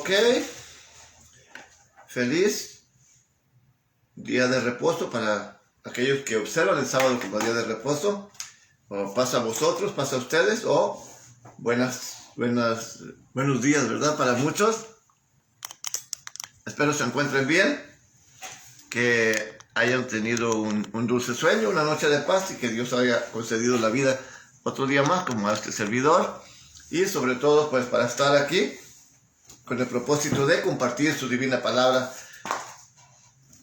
Ok. Feliz día de reposo para aquellos que observan el sábado como día de reposo. O pasa a vosotros, pasa a ustedes, o buenos días, ¿verdad? Para muchos. Espero se encuentren bien, que hayan tenido un dulce sueño, una noche de paz, y que Dios haya concedido la vida otro día más como a este servidor, y sobre todo pues para estar aquí con el propósito de compartir su divina palabra,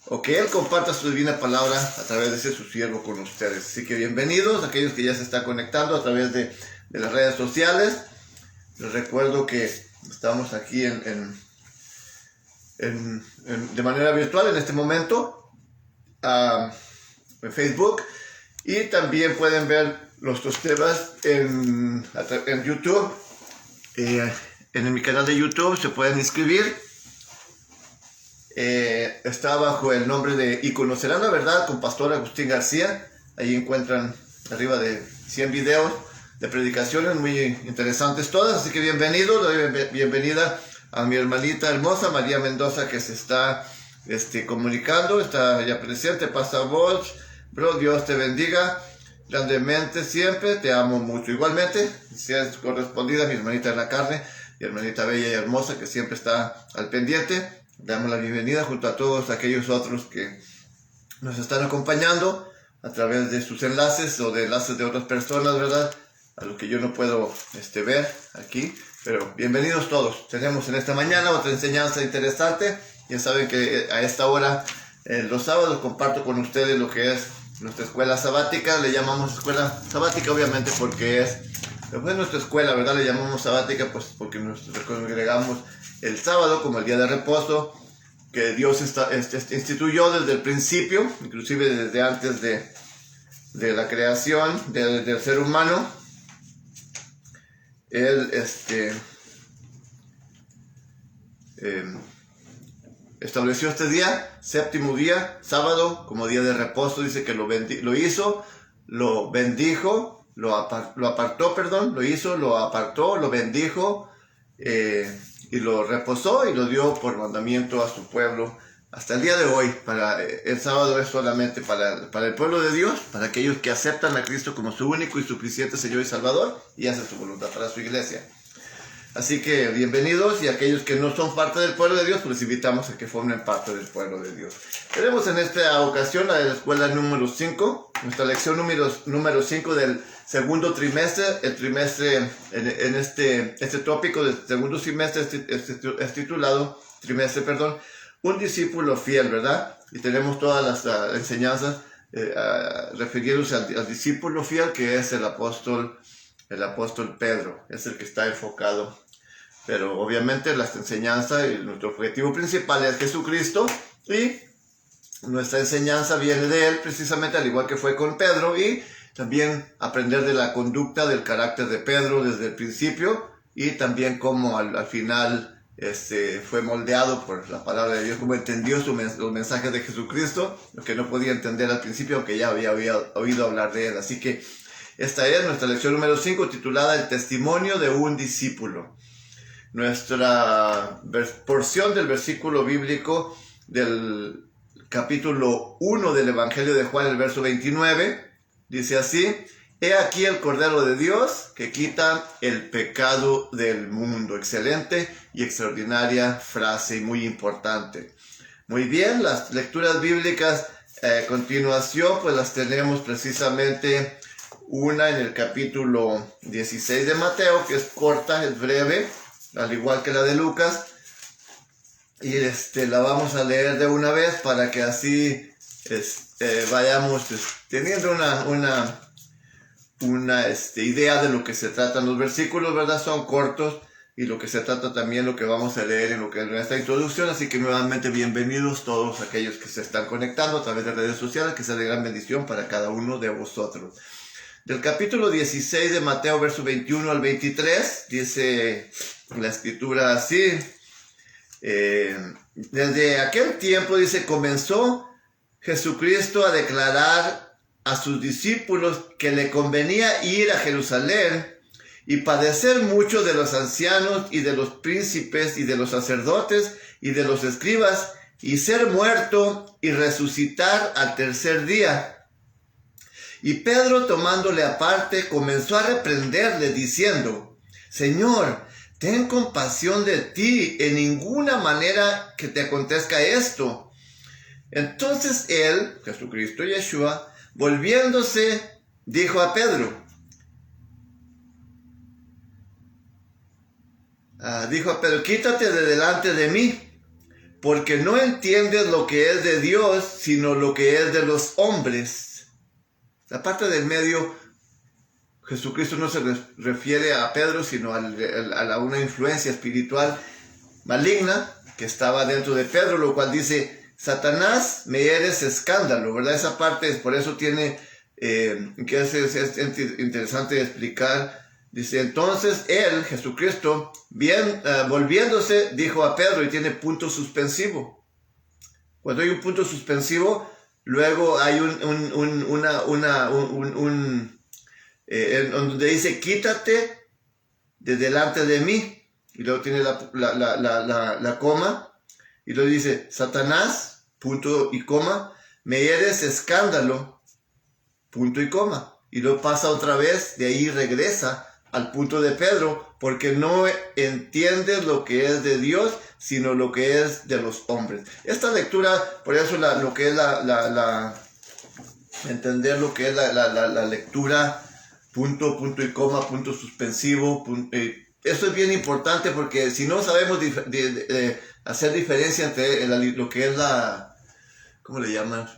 o que Él comparta su divina palabra a través de ese su siervo con ustedes. Así que bienvenidos aquellos que ya se están conectando a través de las redes sociales. Les recuerdo que estamos aquí de manera virtual en este momento en Facebook, y también pueden ver nuestros temas en YouTube. En mi canal de YouTube se pueden inscribir. Está bajo el nombre de Y Conocerán la Verdad con Pastor Agustín García. Ahí encuentran arriba de 100 videos de predicaciones muy interesantes todas, así que bienvenidos. Doy bienvenida a mi hermanita hermosa María Mendoza, que se está comunicando, está ya presente. Pasa voz, bro, Dios te bendiga grandemente siempre, te amo mucho. Igualmente, si es correspondida mi hermanita en la carne, mi hermanita bella y hermosa que siempre está al pendiente. Damos la bienvenida junto a todos aquellos otros que nos están acompañando a través de sus enlaces o de enlaces de otras personas, ¿verdad? A los que yo no puedo ver aquí, pero bienvenidos todos. Tenemos en esta mañana otra enseñanza interesante. Ya saben que a esta hora, los sábados, comparto con ustedes lo que es nuestra escuela sabática. Le llamamos escuela sabática obviamente porque es nuestra escuela, ¿verdad? Le llamamos sabática pues porque nos congregamos el sábado como el día de reposo que Dios instituyó desde el principio, inclusive desde antes de la creación del ser humano. Él estableció este día, séptimo día, sábado, como día de reposo. Dice que lo hizo, lo bendijo, lo apartó, lo bendijo, y lo reposó y lo dio por mandamiento a su pueblo hasta el día de hoy. El sábado es solamente para el pueblo de Dios, para aquellos que aceptan a Cristo como su único y suficiente Señor y Salvador y hacen su voluntad para su iglesia. Así que bienvenidos, y aquellos que no son parte del pueblo de Dios, pues les invitamos a que formen parte del pueblo de Dios. Tenemos en esta ocasión la escuela número 5, nuestra lección número 5 del segundo trimestre. El trimestre en este tópico del segundo trimestre es titulado, un discípulo fiel, ¿verdad? Y tenemos todas las enseñanzas refiriéndose al discípulo fiel, que es el apóstol Pedro. Es el que está enfocado. Pero obviamente las enseñanzas y nuestro objetivo principal es Jesucristo, y nuestra enseñanza viene de Él precisamente, al igual que fue con Pedro, y también aprender de la conducta, del carácter de Pedro desde el principio, y también cómo al final fue moldeado por la palabra de Dios, cómo entendió los mensajes de Jesucristo, lo que no podía entender al principio, aunque ya había oído hablar de Él. Así que esta es nuestra lección número 5, titulada El testimonio de un discípulo. Nuestra porción del versículo bíblico del capítulo 1 del Evangelio de Juan, el verso 29, dice así: He aquí el Cordero de Dios que quita el pecado del mundo. Excelente y extraordinaria frase, y muy importante. Muy bien, las lecturas bíblicas a continuación pues las tenemos precisamente. Una en el capítulo 16 de Mateo, que es corta, es breve, al igual que la de Lucas. Y la vamos a leer de una vez para que así vayamos teniendo una idea de lo que se tratan los versículos, ¿verdad? Son cortos, y lo que se trata también lo que vamos a leer en lo que es nuestra introducción. Así que nuevamente bienvenidos todos aquellos que se están conectando a través de redes sociales, que sea de gran bendición para cada uno de vosotros. Del capítulo 16 de Mateo, verso 21 al 23, dice la escritura así: desde aquel tiempo, dice, comenzó Jesucristo a declarar a sus discípulos que le convenía ir a Jerusalén y padecer mucho de los ancianos y de los príncipes y de los sacerdotes y de los escribas, y ser muerto y resucitar al tercer día. Y Pedro, tomándole aparte, comenzó a reprenderle, diciendo: Señor, ten compasión de ti, en ninguna manera que te acontezca esto. Entonces él, Jesucristo Yeshua, volviéndose, dijo a Pedro, quítate de delante de mí, porque no entiendes lo que es de Dios, sino lo que es de los hombres. La parte del medio, Jesucristo no se refiere a Pedro, sino a una influencia espiritual maligna que estaba dentro de Pedro, lo cual dice: Satanás, me eres escándalo, ¿verdad? Esa parte es, por eso tiene, que es interesante de explicar. Dice, entonces él, Jesucristo, volviéndose, dijo a Pedro, y tiene punto suspensivo. Cuando hay un punto suspensivo, luego hay donde dice, quítate de delante de mí. Y luego tiene la coma. Y luego dice, Satanás, punto y coma, me eres escándalo, punto y coma. Y luego pasa otra vez, de ahí regresa al punto de Pedro, porque no entiendes lo que es de Dios, sino lo que es de los hombres. Esta lectura, por eso lo que es entender lo que es la lectura, punto y coma, punto suspensivo, esto es bien importante, porque si no sabemos hacer diferencia entre lo que es ¿cómo le llaman?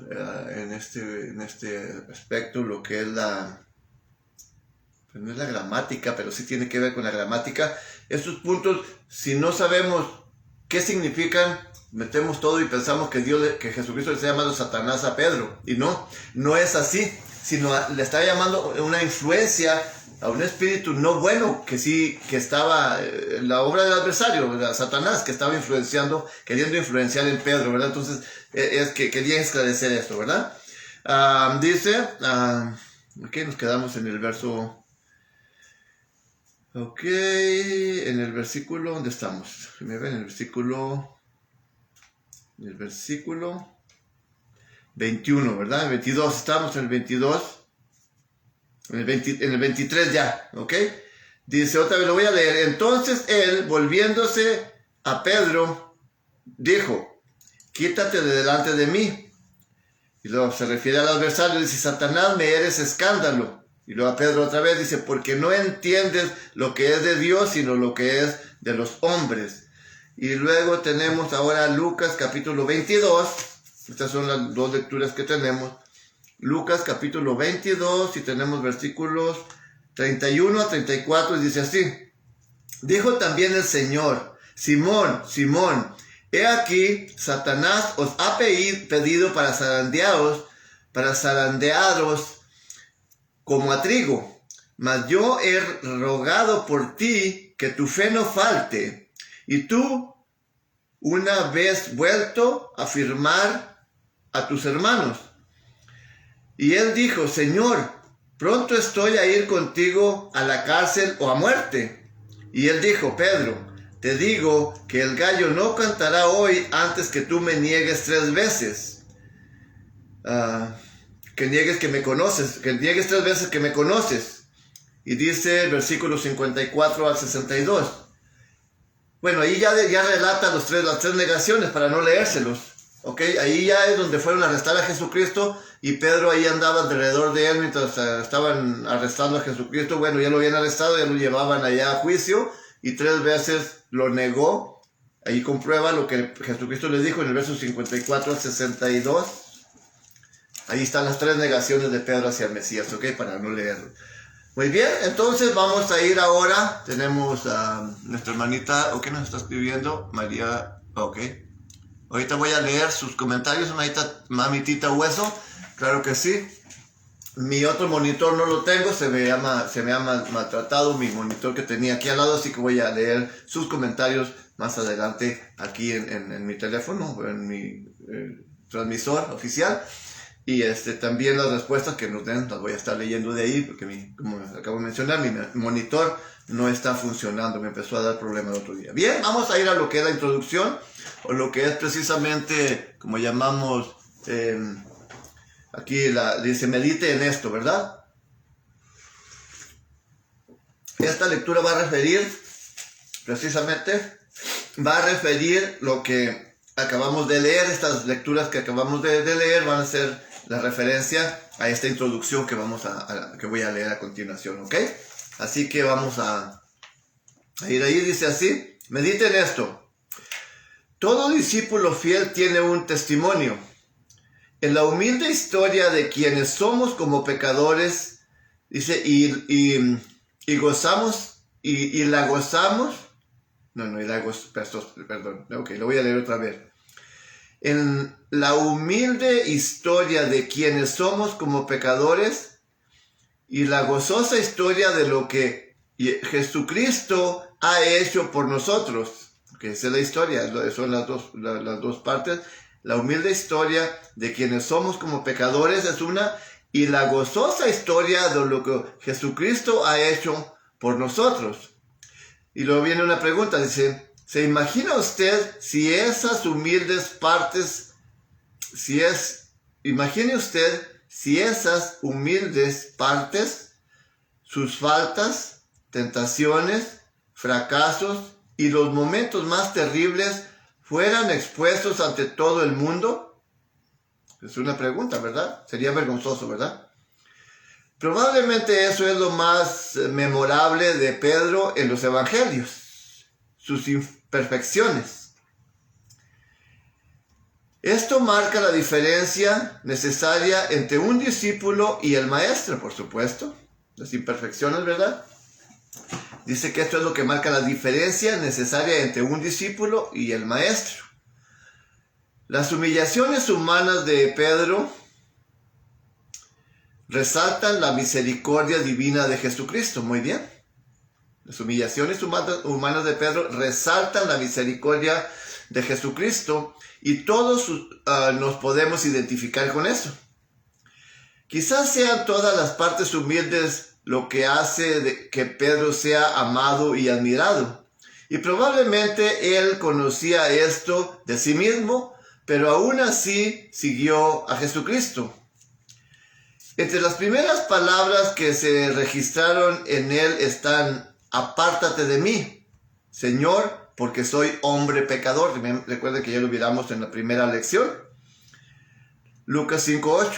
En este aspecto, lo que es pues no es la gramática, pero sí tiene que ver con la gramática. Estos puntos, si no sabemos qué significan, metemos todo y pensamos que Jesucristo le está llamando Satanás a Pedro. Y no es así, sino le está llamando una influencia a un espíritu no bueno que estaba en la obra del adversario, Satanás, que estaba queriendo influenciar en Pedro, ¿verdad? Entonces, es que quería esclarecer esto, ¿verdad? Dice, ok, nos quedamos en el verso. Ok, en el versículo, ¿dónde estamos? ¿Me ven? En el versículo 21, ¿verdad? En el 22, estamos en el 22, en el 23 ya, ¿ok? Dice, otra vez lo voy a leer. Entonces él, volviéndose a Pedro, dijo, quítate de delante de mí. Y luego se refiere al adversario, dice, Satanás, me eres escándalo. Y luego a Pedro otra vez dice, porque no entiendes lo que es de Dios, sino lo que es de los hombres. Y luego tenemos ahora Lucas capítulo 22. Estas son las dos lecturas que tenemos. Lucas capítulo 22 y tenemos versículos 31 a 34 y dice así. Dijo también el Señor, Simón, Simón, he aquí, Satanás os ha pedido para zarandearos como a trigo, mas yo he rogado por ti que tu fe no falte, y tú, una vez vuelto, afirmar a tus hermanos. Y él dijo, Señor, pronto estoy a ir contigo a la cárcel o a muerte. Y él dijo, Pedro, te digo que el gallo no cantará hoy antes que tú me niegues 3 veces. Que niegues que me conoces, que niegues 3 veces que me conoces. Y dice el versículo 54 al 62. Bueno, ahí ya relata las 3 negaciones para no leérselos. ¿Ok? Ahí ya es donde fueron a arrestar a Jesucristo y Pedro ahí andaba alrededor de él mientras estaban arrestando a Jesucristo. Bueno, ya lo habían arrestado, ya lo llevaban allá a juicio y 3 veces lo negó. Ahí comprueba lo que Jesucristo le dijo en el verso 54 al 62. Ahí están las 3 negaciones de Pedro hacia el Mesías, ¿ok? Para no leerlo. Muy bien, entonces vamos a ir ahora. Tenemos a nuestra hermanita, ¿ok? Nos está escribiendo, María, ok. Ahorita voy a leer sus comentarios, mamitita Hueso, claro que sí. Mi otro monitor no lo tengo, se me ha maltratado mi monitor que tenía aquí al lado, así que voy a leer sus comentarios más adelante aquí en mi teléfono, en mi transmisor oficial. Y también las respuestas que nos den las voy a estar leyendo de ahí, porque como acabo de mencionar, mi monitor no está funcionando, me empezó a dar problemas el otro día. Bien, vamos a ir a lo que es la introducción, o lo que es precisamente, como llamamos, aquí dice, medite en esto, ¿verdad? Esta lectura va a referir, precisamente, lo que acabamos de leer. Estas lecturas que acabamos de leer van a ser la referencia a esta introducción que que voy a leer a continuación, ¿ok? Así que vamos a ir ahí. Dice así: mediten esto. Todo discípulo fiel tiene un testimonio. En la humilde historia de quienes somos como pecadores, dice, y gozamos, y la gozamos. Perdón, ok, lo voy a leer otra vez. En la humilde historia de quienes somos como pecadores y la gozosa historia de lo que Jesucristo ha hecho por nosotros. Que esa es la historia, son las dos partes. La humilde historia de quienes somos como pecadores es una, y la gozosa historia de lo que Jesucristo ha hecho por nosotros. Y luego viene una pregunta, dice, ¿se imagina usted si esas humildes partes, imagine usted si esas humildes partes, sus faltas, tentaciones, fracasos y los momentos más terribles fueran expuestos ante todo el mundo? Es una pregunta, ¿verdad? Sería vergonzoso, ¿verdad? Probablemente eso es lo más memorable de Pedro en los evangelios, sus imperfecciones. Esto marca la diferencia necesaria entre un discípulo y el maestro, por supuesto. Las imperfecciones, ¿verdad? Dice que esto es lo que marca la diferencia necesaria entre un discípulo y el maestro. Las humillaciones humanas de Pedro resaltan la misericordia divina de Jesucristo. Muy bien. Las humillaciones humanas de Pedro resaltan la misericordia de Jesucristo, y todos nos podemos identificar con eso. Quizás sean todas las partes humildes lo que hace que Pedro sea amado y admirado. Y probablemente él conocía esto de sí mismo, pero aún así siguió a Jesucristo. Entre las primeras palabras que se registraron en él están: apártate de mí, Señor, porque soy hombre pecador. Recuerden que ya lo miramos en la primera lección. Lucas 5:8.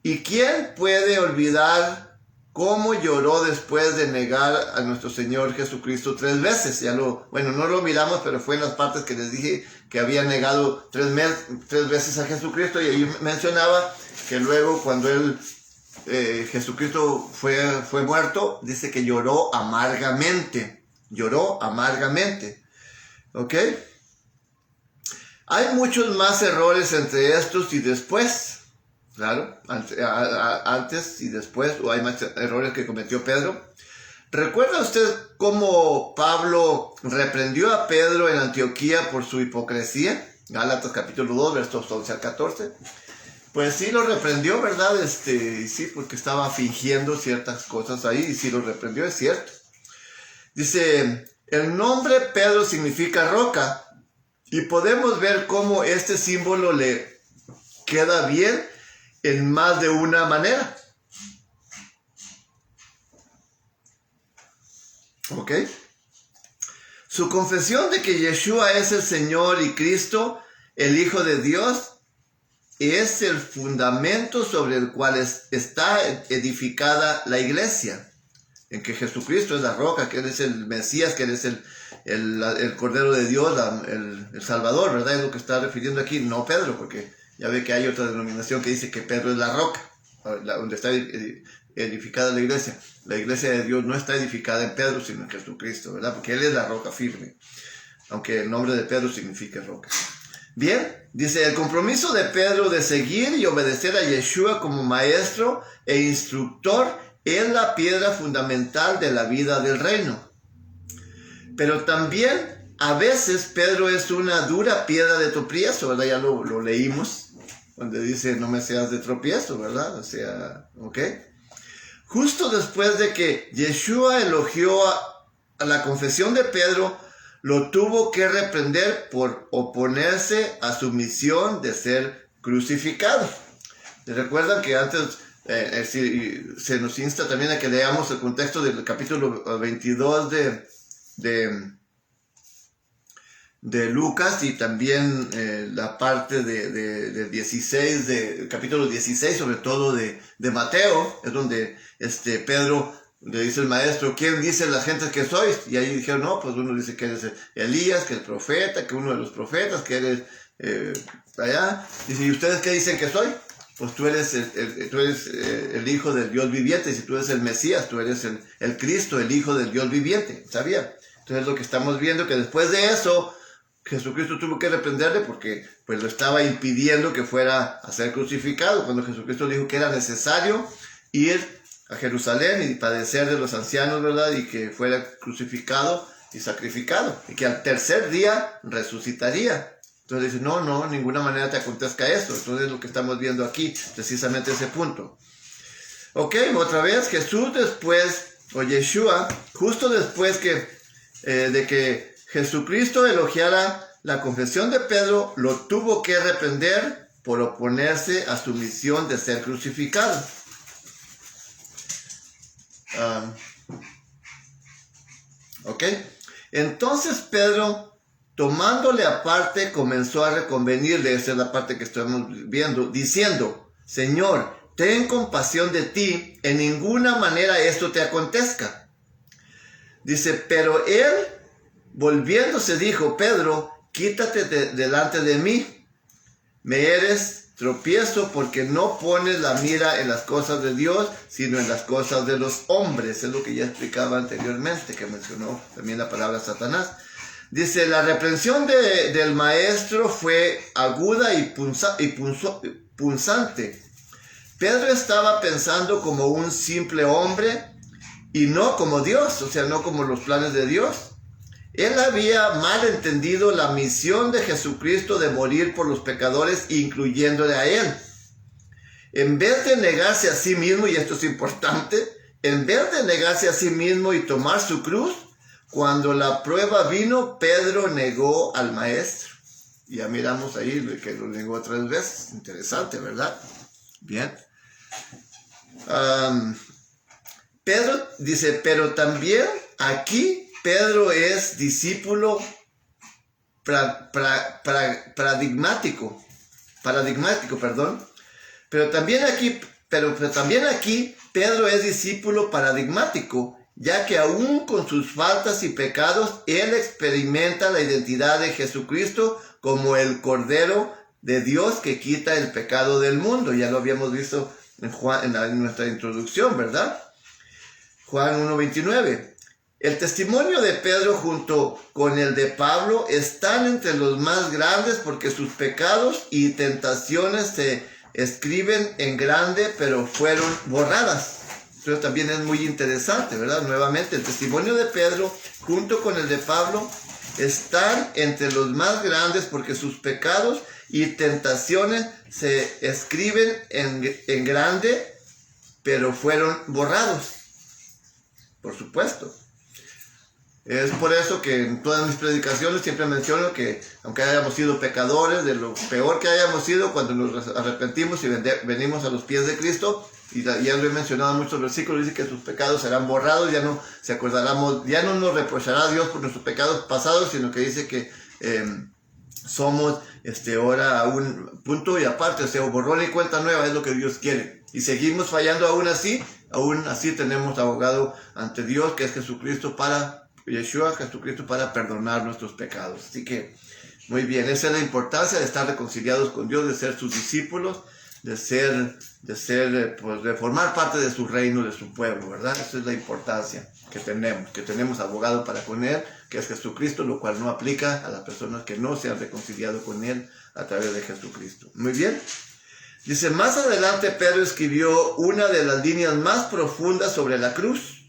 ¿Y quién puede olvidar cómo lloró después de negar a nuestro Señor Jesucristo 3 veces? No lo miramos, pero fue en las partes que les dije que había negado 3 veces a Jesucristo, y ahí mencionaba que luego cuando Jesucristo fue muerto, dice que lloró amargamente. ¿Ok? Hay muchos más errores entre estos y después. Claro, antes y después, o hay más errores que cometió Pedro. ¿Recuerda usted cómo Pablo reprendió a Pedro en Antioquía por su hipocresía? Gálatas capítulo 2, versos 11 al 14. Pues sí lo reprendió, ¿verdad? Sí, porque estaba fingiendo ciertas cosas ahí, y sí lo reprendió, es cierto. Dice, el nombre Pedro significa roca, y podemos ver cómo este símbolo le queda bien en más de una manera. ¿Ok? Su confesión de que Yeshua es el Señor y Cristo, el Hijo de Dios, es el fundamento sobre el cual está edificada la iglesia, en que Jesucristo es la roca, que Él es el Mesías, que Él es el Cordero de Dios, el Salvador, ¿verdad? Es lo que está refiriendo aquí, no Pedro, porque ya ve que hay otra denominación que dice que Pedro es la roca, donde está edificada la iglesia. La iglesia de Dios no está edificada en Pedro, sino en Jesucristo, ¿verdad? Porque Él es la roca firme, aunque el nombre de Pedro significa roca. Bien, dice, el compromiso de Pedro de seguir y obedecer a Yeshua como maestro e instructor es la piedra fundamental de la vida del reino. Pero también a veces Pedro es una dura piedra de tropiezo, ¿verdad? Ya lo leímos, donde dice, no me seas de tropiezo, ¿verdad? O sea, ¿ok? Justo después de que Yeshua elogió a la confesión de Pedro, lo tuvo que reprender por oponerse a su misión de ser crucificado. Recuerdan que antes se nos insta también a que leamos el contexto del capítulo 22 de Lucas, y también la parte de 16, del capítulo 16, sobre todo de Mateo, es donde Pedro le dice el maestro: ¿quién dice la gente que sois? Y ahí dijeron: no, pues uno dice que eres Elías, que el profeta, que uno de los profetas, que eres allá. Dice: ¿y ustedes qué dicen que soy? Pues tú eres el Hijo del Dios viviente. Si tú eres el Mesías, tú eres el Cristo, el Hijo del Dios viviente. ¿Sabía? Entonces lo que estamos viendo, que después de eso, Jesucristo tuvo que reprenderle porque pues lo estaba impidiendo que fuera a ser crucificado, cuando Jesucristo dijo que era necesario ir a Jerusalén y padecer de los ancianos, ¿verdad? Y que fuera crucificado y sacrificado, y que al tercer día resucitaría. Entonces dice: no, de ninguna manera te acontezca esto. Entonces lo que estamos viendo aquí, precisamente ese punto. Ok, otra vez, Jesús después, o Yeshua, justo después de que Jesucristo elogiara la confesión de Pedro, lo tuvo que reprender por oponerse a su misión de ser crucificado. Ok, entonces Pedro, tomándole aparte, comenzó a reconvenirle, esa es la parte que estamos viendo, diciendo: Señor, ten compasión de ti, en ninguna manera esto te acontezca. Dice: pero él, volviéndose, dijo: Pedro, quítate delante de mí, me eres tropiezo, porque no pones la mira en las cosas de Dios, sino en las cosas de los hombres. Es lo que ya explicaba anteriormente, que mencionó también la palabra Satanás. Dice: la reprensión del maestro fue aguda y punzante. Pedro estaba pensando como un simple hombre y no como Dios, o sea, no como los planes de Dios. Él había mal entendido la misión de Jesucristo de morir por los pecadores, incluyéndole a él. En vez de negarse a sí mismo, y esto es importante, en vez de negarse a sí mismo y tomar su cruz, cuando la prueba vino, Pedro negó al maestro. Ya miramos ahí que lo negó 3 veces. Interesante, ¿verdad? Bien. Pedro dice: pero también aquí Pedro es discípulo paradigmático, pero también aquí Pedro es discípulo paradigmático, ya que aún con sus faltas y pecados, él experimenta la identidad de Jesucristo como el Cordero de Dios que quita el pecado del mundo. Ya lo habíamos visto en nuestra introducción, ¿verdad? Juan 1:29. El testimonio de Pedro junto con el de Pablo están entre los más grandes, porque sus pecados y tentaciones se escriben en grande, pero fueron borradas. Eso también es muy interesante, ¿verdad? Nuevamente, el testimonio de Pedro junto con el de Pablo están entre los más grandes, porque sus pecados y tentaciones se escriben en grande, pero fueron borrados. Por supuesto. Es por eso que en todas mis predicaciones siempre menciono que aunque hayamos sido pecadores, de lo peor que hayamos sido, cuando nos arrepentimos y venimos a los pies de Cristo, y ya lo he mencionado en muchos versículos, dice que sus pecados serán borrados, ya no se acordarán, ya no nos reprochará Dios por nuestros pecados pasados, sino que dice que somos ahora a un punto y aparte, o sea, borrón y cuenta nueva, es lo que Dios quiere. Y seguimos fallando aún así tenemos abogado ante Dios, que es Jesucristo Jesucristo para perdonar nuestros pecados. Así que, muy bien, esa es la importancia de estar reconciliados con Dios, de ser sus discípulos, de formar parte de su reino, de su pueblo, ¿verdad? Esa es la importancia que tenemos abogado para con Él, que es Jesucristo, lo cual no aplica a las personas que no se han reconciliado con Él a través de Jesucristo. Muy bien. Dice: más adelante Pedro escribió una de las líneas más profundas sobre la cruz,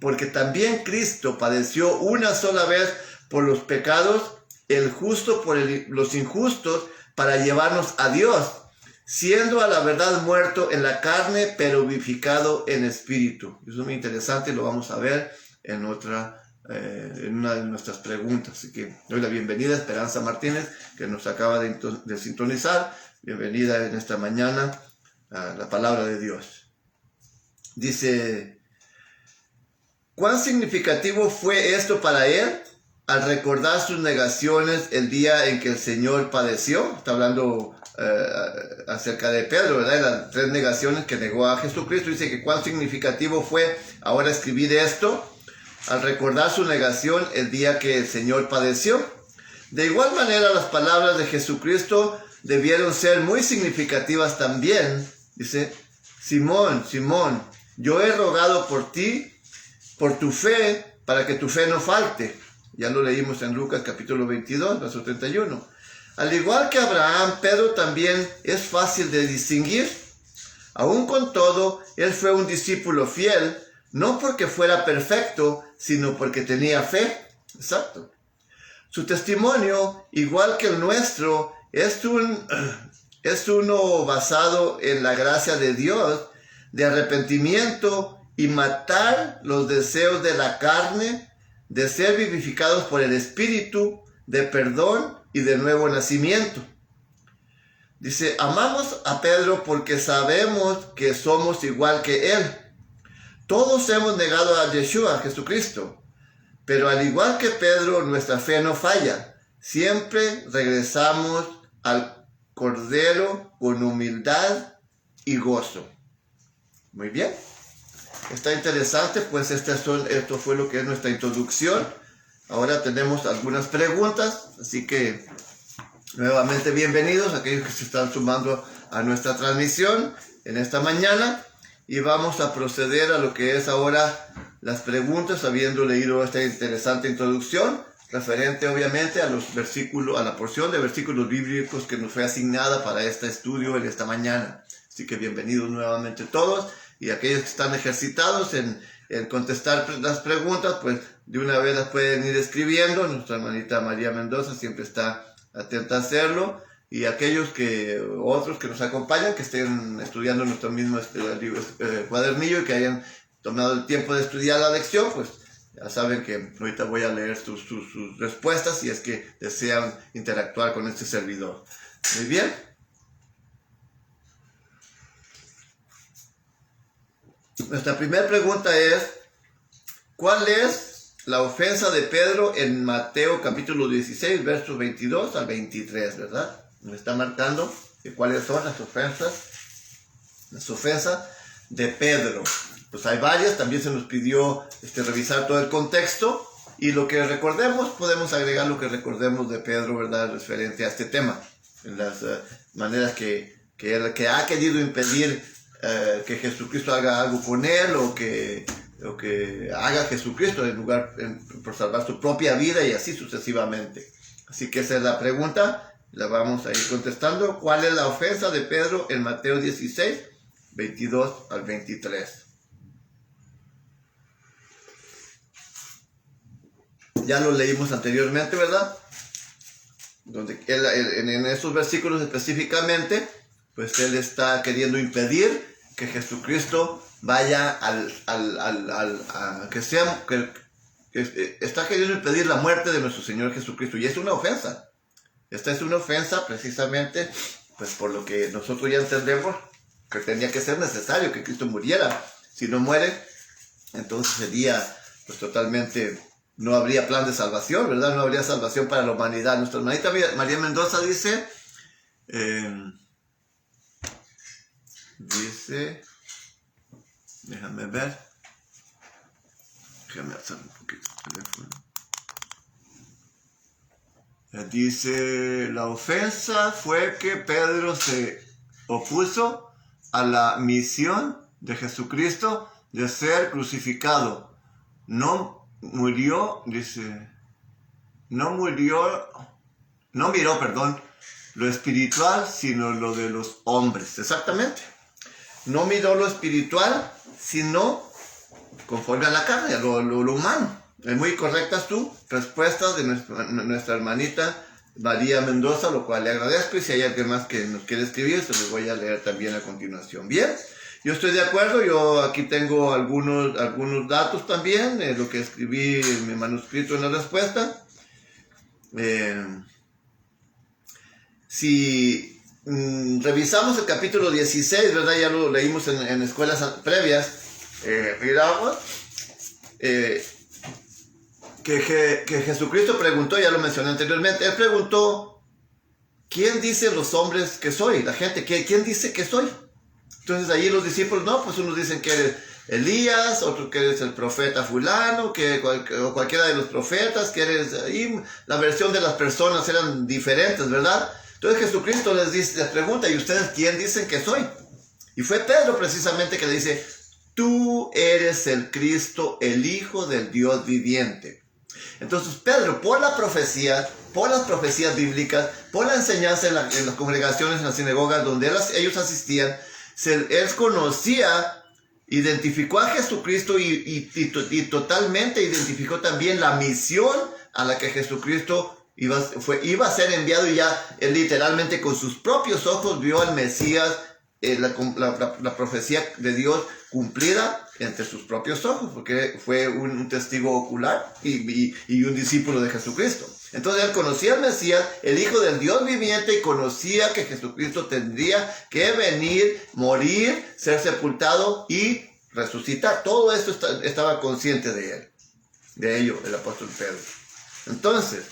porque también Cristo padeció una sola vez por los pecados, el justo por los injustos, para llevarnos a Dios, siendo a la verdad muerto en la carne, pero vivificado en espíritu. Eso es muy interesante y lo vamos a ver en otra en una de nuestras preguntas. Así que doy la bienvenida a Esperanza Martínez, que nos acaba de sintonizar. Bienvenida en esta mañana a la palabra de Dios. Dice, ¿cuán significativo fue esto para él al recordar sus negaciones el día en que el Señor padeció? Está hablando acerca de Pedro, ¿verdad? Las 3 negaciones que negó a Jesucristo. Dice que cuán significativo fue ahora escribir esto al recordar su negación el día que el Señor padeció. De igual manera, las palabras de Jesucristo debieron ser muy significativas también. Dice, Simón, Simón, yo he rogado por ti, por tu fe, para que tu fe no falte. Ya lo leímos en Lucas capítulo 22, verso 31. Al igual que Abraham, Pedro también es fácil de distinguir. Aún con todo, él fue un discípulo fiel, no porque fuera perfecto, sino porque tenía fe. Exacto. Su testimonio, igual que el nuestro, es uno basado en la gracia de Dios, de arrepentimiento y matar los deseos de la carne, de ser vivificados por el Espíritu, de perdón y de nuevo nacimiento. Dice, amamos a Pedro porque sabemos que somos igual que él. Todos hemos negado a Yeshua, a Jesucristo, pero al igual que Pedro, nuestra fe no falla. Siempre regresamos al Cordero con humildad y gozo. Muy bien. Está interesante, pues esto fue lo que es nuestra introducción. Ahora tenemos algunas preguntas, así que nuevamente bienvenidos a aquellos que se están sumando a nuestra transmisión en esta mañana. Y vamos a proceder a lo que es ahora las preguntas, habiendo leído esta interesante introducción, referente obviamente a los versículos, a la porción de versículos bíblicos que nos fue asignada para este estudio en esta mañana. Así que bienvenidos nuevamente todos, y aquellos que están ejercitados en contestar las preguntas, pues de una vez las pueden ir escribiendo. Nuestra hermanita María Mendoza siempre está atenta a hacerlo. Y aquellos otros que nos acompañan, que estén estudiando nuestro mismo cuadernillo y que hayan tomado el tiempo de estudiar la lección, pues ya saben que ahorita voy a leer sus respuestas si es que desean interactuar con este servidor. Muy bien. Nuestra primera pregunta es, ¿cuál es la ofensa de Pedro en Mateo capítulo 16, versos 22 al 23, verdad? Nos está marcando cuáles son las ofensas de Pedro. Pues hay varias, también se nos pidió revisar todo el contexto, y lo que recordemos, podemos agregar lo que recordemos de Pedro, ¿verdad? Referente a este tema, en las maneras que ha querido impedir que Jesucristo haga algo con él, o que haga Jesucristo por salvar su propia vida, y así sucesivamente. Así que esa es la pregunta. La vamos a ir contestando. ¿Cuál es la ofensa de Pedro en Mateo 16, 22 al 23? Ya lo leímos anteriormente, ¿verdad? Donde en esos versículos específicamente, pues él está queriendo impedir que Jesucristo vaya está queriendo impedir la muerte de nuestro Señor Jesucristo. Y es una ofensa. Esta es una ofensa precisamente, pues por lo que nosotros ya entendemos que tenía que ser necesario que Cristo muriera. Si no muere, entonces sería pues totalmente, no habría plan de salvación, ¿verdad? No habría salvación para la humanidad. Nuestra hermanita María Mendoza dice, déjame ver, déjame hacer un poquito el teléfono. Dice, la ofensa fue que Pedro se opuso a la misión de Jesucristo de ser crucificado. No miró, lo espiritual, sino lo de los hombres. Exactamente. No miró lo espiritual, sino conforme a la carne, a lo humano. Es muy correcta tu respuesta de nuestra hermanita María Mendoza, lo cual le agradezco, y si hay alguien más que nos quiere escribir, se los voy a leer también a continuación. Bien, Yo estoy de acuerdo, yo aquí tengo algunos datos también, lo que escribí en mi manuscrito en la respuesta. Si revisamos el capítulo 16, ¿verdad? Ya lo leímos en escuelas previas, miramos que Jesucristo preguntó, ya lo mencioné anteriormente, él preguntó, ¿quién dicen los hombres que soy? La gente, ¿quién dice que soy? Entonces allí los discípulos, no, pues unos dicen que eres Elías, otros que eres el profeta fulano, o cualquiera de los profetas, que eres ahí. La versión de las personas eran diferentes, ¿verdad? Entonces Jesucristo les pregunta, ¿y ustedes quién dicen que soy? Y fue Pedro precisamente que le dice, tú eres el Cristo, el Hijo del Dios viviente. Entonces Pedro, por las profecías bíblicas, por la enseñanza en las congregaciones, en las sinagogas donde ellos asistían, él conocía, identificó a Jesucristo y totalmente identificó también la misión a la que Jesucristo iba a ser enviado, y ya él literalmente con sus propios ojos vio al Mesías, la profecía de Dios cumplida entre sus propios ojos, porque fue un testigo ocular y un discípulo de Jesucristo. Entonces él conocía al Mesías, el Hijo del Dios viviente, y conocía que Jesucristo tendría que venir, morir, ser sepultado y resucitar. Todo esto estaba consciente de ello, el apóstol Pedro. Entonces,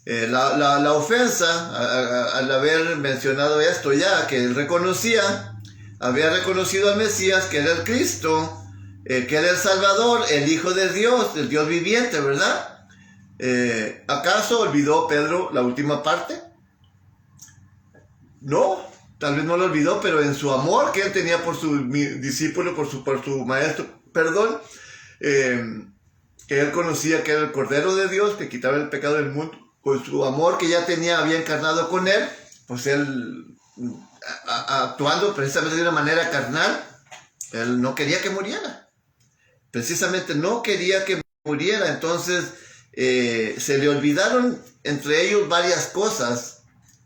la ofensa, al haber mencionado esto ya, que él había reconocido al Mesías, que era el Cristo, que era el Salvador, el Hijo de Dios, el Dios viviente, ¿verdad? ¿Acaso olvidó Pedro la última parte? No, tal vez no lo olvidó, pero en su amor que él tenía por su discípulo, por su maestro, perdón, que él conocía que era el Cordero de Dios, que quitaba el pecado del mundo, con su amor que ya había encarnado con él, pues él, actuando precisamente de una manera carnal, él no quería que muriera. Precisamente no quería que muriera. Entonces se le olvidaron entre ellos varias cosas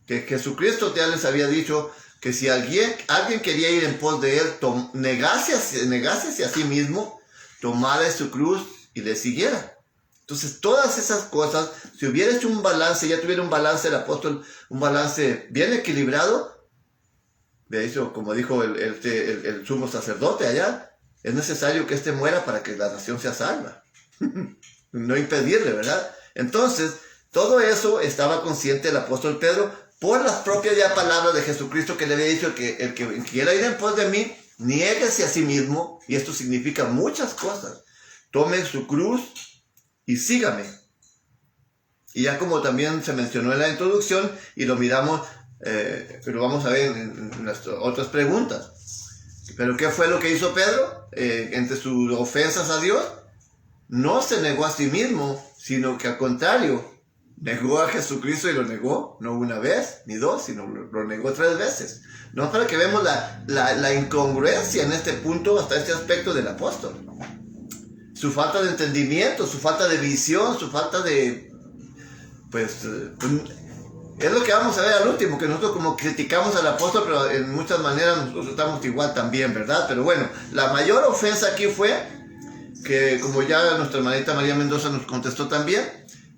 que Jesucristo ya les había dicho, que si alguien quería ir en pos de él, negase a sí mismo, tomara su cruz y le siguiera. Entonces todas esas cosas, si hubiera hecho un balance, ya tuviera un balance el apóstol, un balance bien equilibrado, de hecho, como dijo el sumo sacerdote allá, es necesario que éste muera para que la nación sea salva. No impedirle, ¿verdad? Entonces, todo eso estaba consciente el apóstol Pedro por las propias ya palabras de Jesucristo, que le había dicho que el que quiera ir en pos de mí, niéguese a sí mismo, y esto significa muchas cosas. Tome su cruz y sígame. Y ya como también se mencionó en la introducción, y lo miramos, lo vamos a ver en las otras preguntas. ¿Pero qué fue lo que hizo Pedro? Entre sus ofensas a Dios, no se negó a sí mismo, sino que al contrario, negó a Jesucristo, y lo negó no una vez ni dos, sino lo negó 3 veces. No, para que vemos la incongruencia en este punto, hasta este aspecto del apóstol. Su falta de entendimiento, su falta de visión, su falta de... es lo que vamos a ver al último, que nosotros como criticamos al apóstol, pero en muchas maneras nosotros estamos igual también, ¿verdad? Pero bueno, la mayor ofensa aquí fue que, como ya nuestra hermanita María Mendoza nos contestó también,